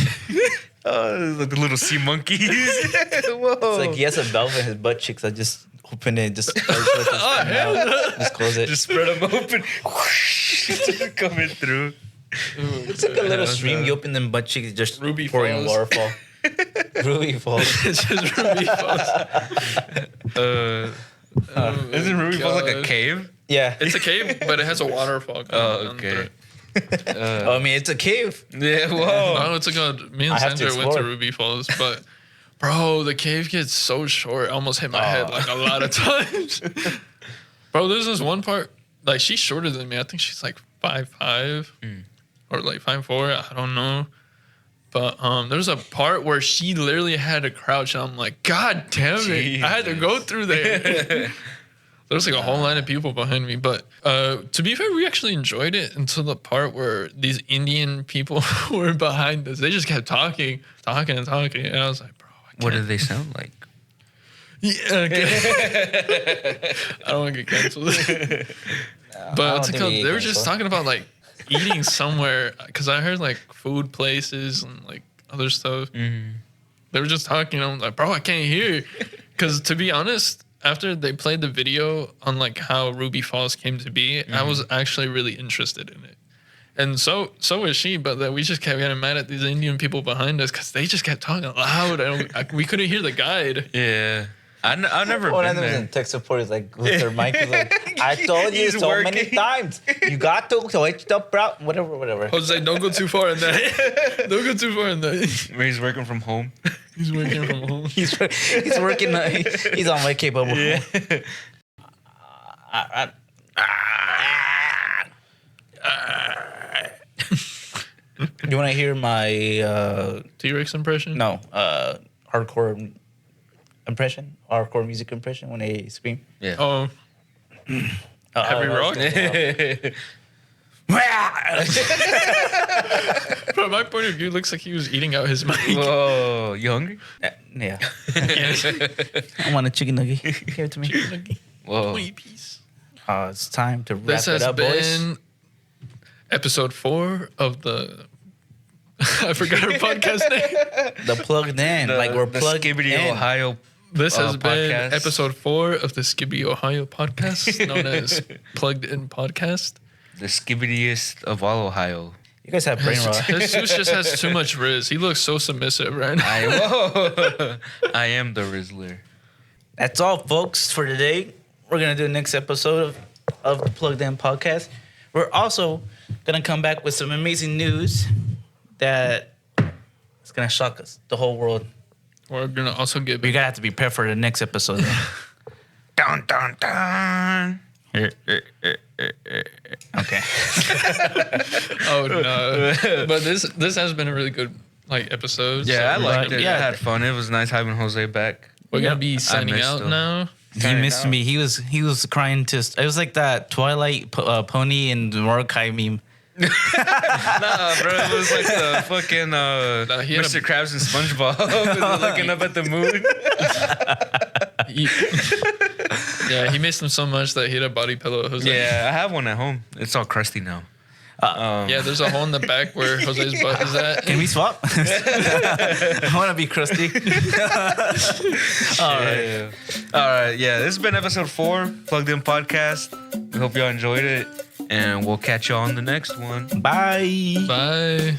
Oh, like the little sea monkeys. Whoa. It's like he has a valve in his butt cheeks. I just open it, just just close it. Just spread them open. Coming through. It's like a little stream. You open them butt cheeks, just Ruby pouring Falls. waterfall. Ruby Falls. It's just Ruby Falls. Isn't Ruby Falls like a God. cave? Yeah. It's a cave, but it has a waterfall. Oh, down okay. through it. I mean, it's a cave. Yeah, whoa. No, it's a good. Me and I have to Sandra went to explore. Ruby Falls, but bro, the cave gets so short. I almost hit my head like a lot of times. Bro, there's this one part. Like she's shorter than me. I think she's like 5'5" or like 5'4". I don't know. But there's a part where she literally had to crouch, and I'm like, God damn it! I had to go through there. There was like a whole line of people behind me. But to be fair, we actually enjoyed it until the part where these Indian people were behind us. They just kept talking. And I was like, bro, I can't. What do they sound like? Yeah, okay. I don't want to get canceled. But what's it called? They were just talking about like eating somewhere. Because I heard like food places and like other stuff. Mm-hmm. They were just talking. I'm like, bro, I can't hear. Because to be honest, after they played the video on like how Ruby Falls came to be, I was actually really interested in it. And so was she, but that we just kept getting mad at these Indian people behind us because they just kept talking loud. And we couldn't hear the guide. Yeah. I've never One of been them is there. in tech support. Is like with their mic. He's like, I told you He's so working. many times. You got to switch the route. Whatever. Jose, don't go too far in that. Don't go too far in that. Where he's working from home. He's working from home. He's working. He's on my capable. Yeah. You want to hear my T-Rex impression? no hardcore impression, hardcore music impression when they scream? Yeah. Oh, Heavy rock? from my point of view, it looks like he was eating out his mic. Whoa. You hungry? Yeah. I want a chicken nugget. Give it to me. Whoa. 20 piece. It's time to wrap This it has up, boys. been episode 4 of the. I forgot our podcast name. The plugged in, like we're the plugged Skibbity in. Ohio. This has been podcast. episode 4 of the Skibby Ohio podcast, known as Plugged In Podcast. The skibbityest of all Ohio. You guys have brain rot. Jesus just has too much riz. He looks so submissive right now. Whoa. I am the Rizzler. That's all, folks, for today. We're gonna do the next episode of the Plugged In podcast. We're also gonna come back with some amazing news that is gonna shock us, the whole world. We're gonna also get You're gonna have to be prepared for the next episode. Though. Dun, dun, dun. Okay. Oh no! But this has been a really good like episode. Yeah, I so liked it. yeah. I had fun. It was nice having Jose back. We're gonna be signing missed out him. now. He missed me. He was crying to. It was like that Twilight pony and Mordecai meme. Nah, bro, it was like the fucking he had Mr. Krabs and SpongeBob looking up at the moon. Yeah, he missed him so much that he had a body pillow. Jose. Yeah, I have one at home. It's all crusty now. Yeah, there's a hole in the back where Jose's butt is at. Can we swap? I want to be crusty. All right. All right. Yeah, this has been episode 4, Plugged In Podcast. We hope y'all enjoyed it, and we'll catch you on the next one. Bye. Bye.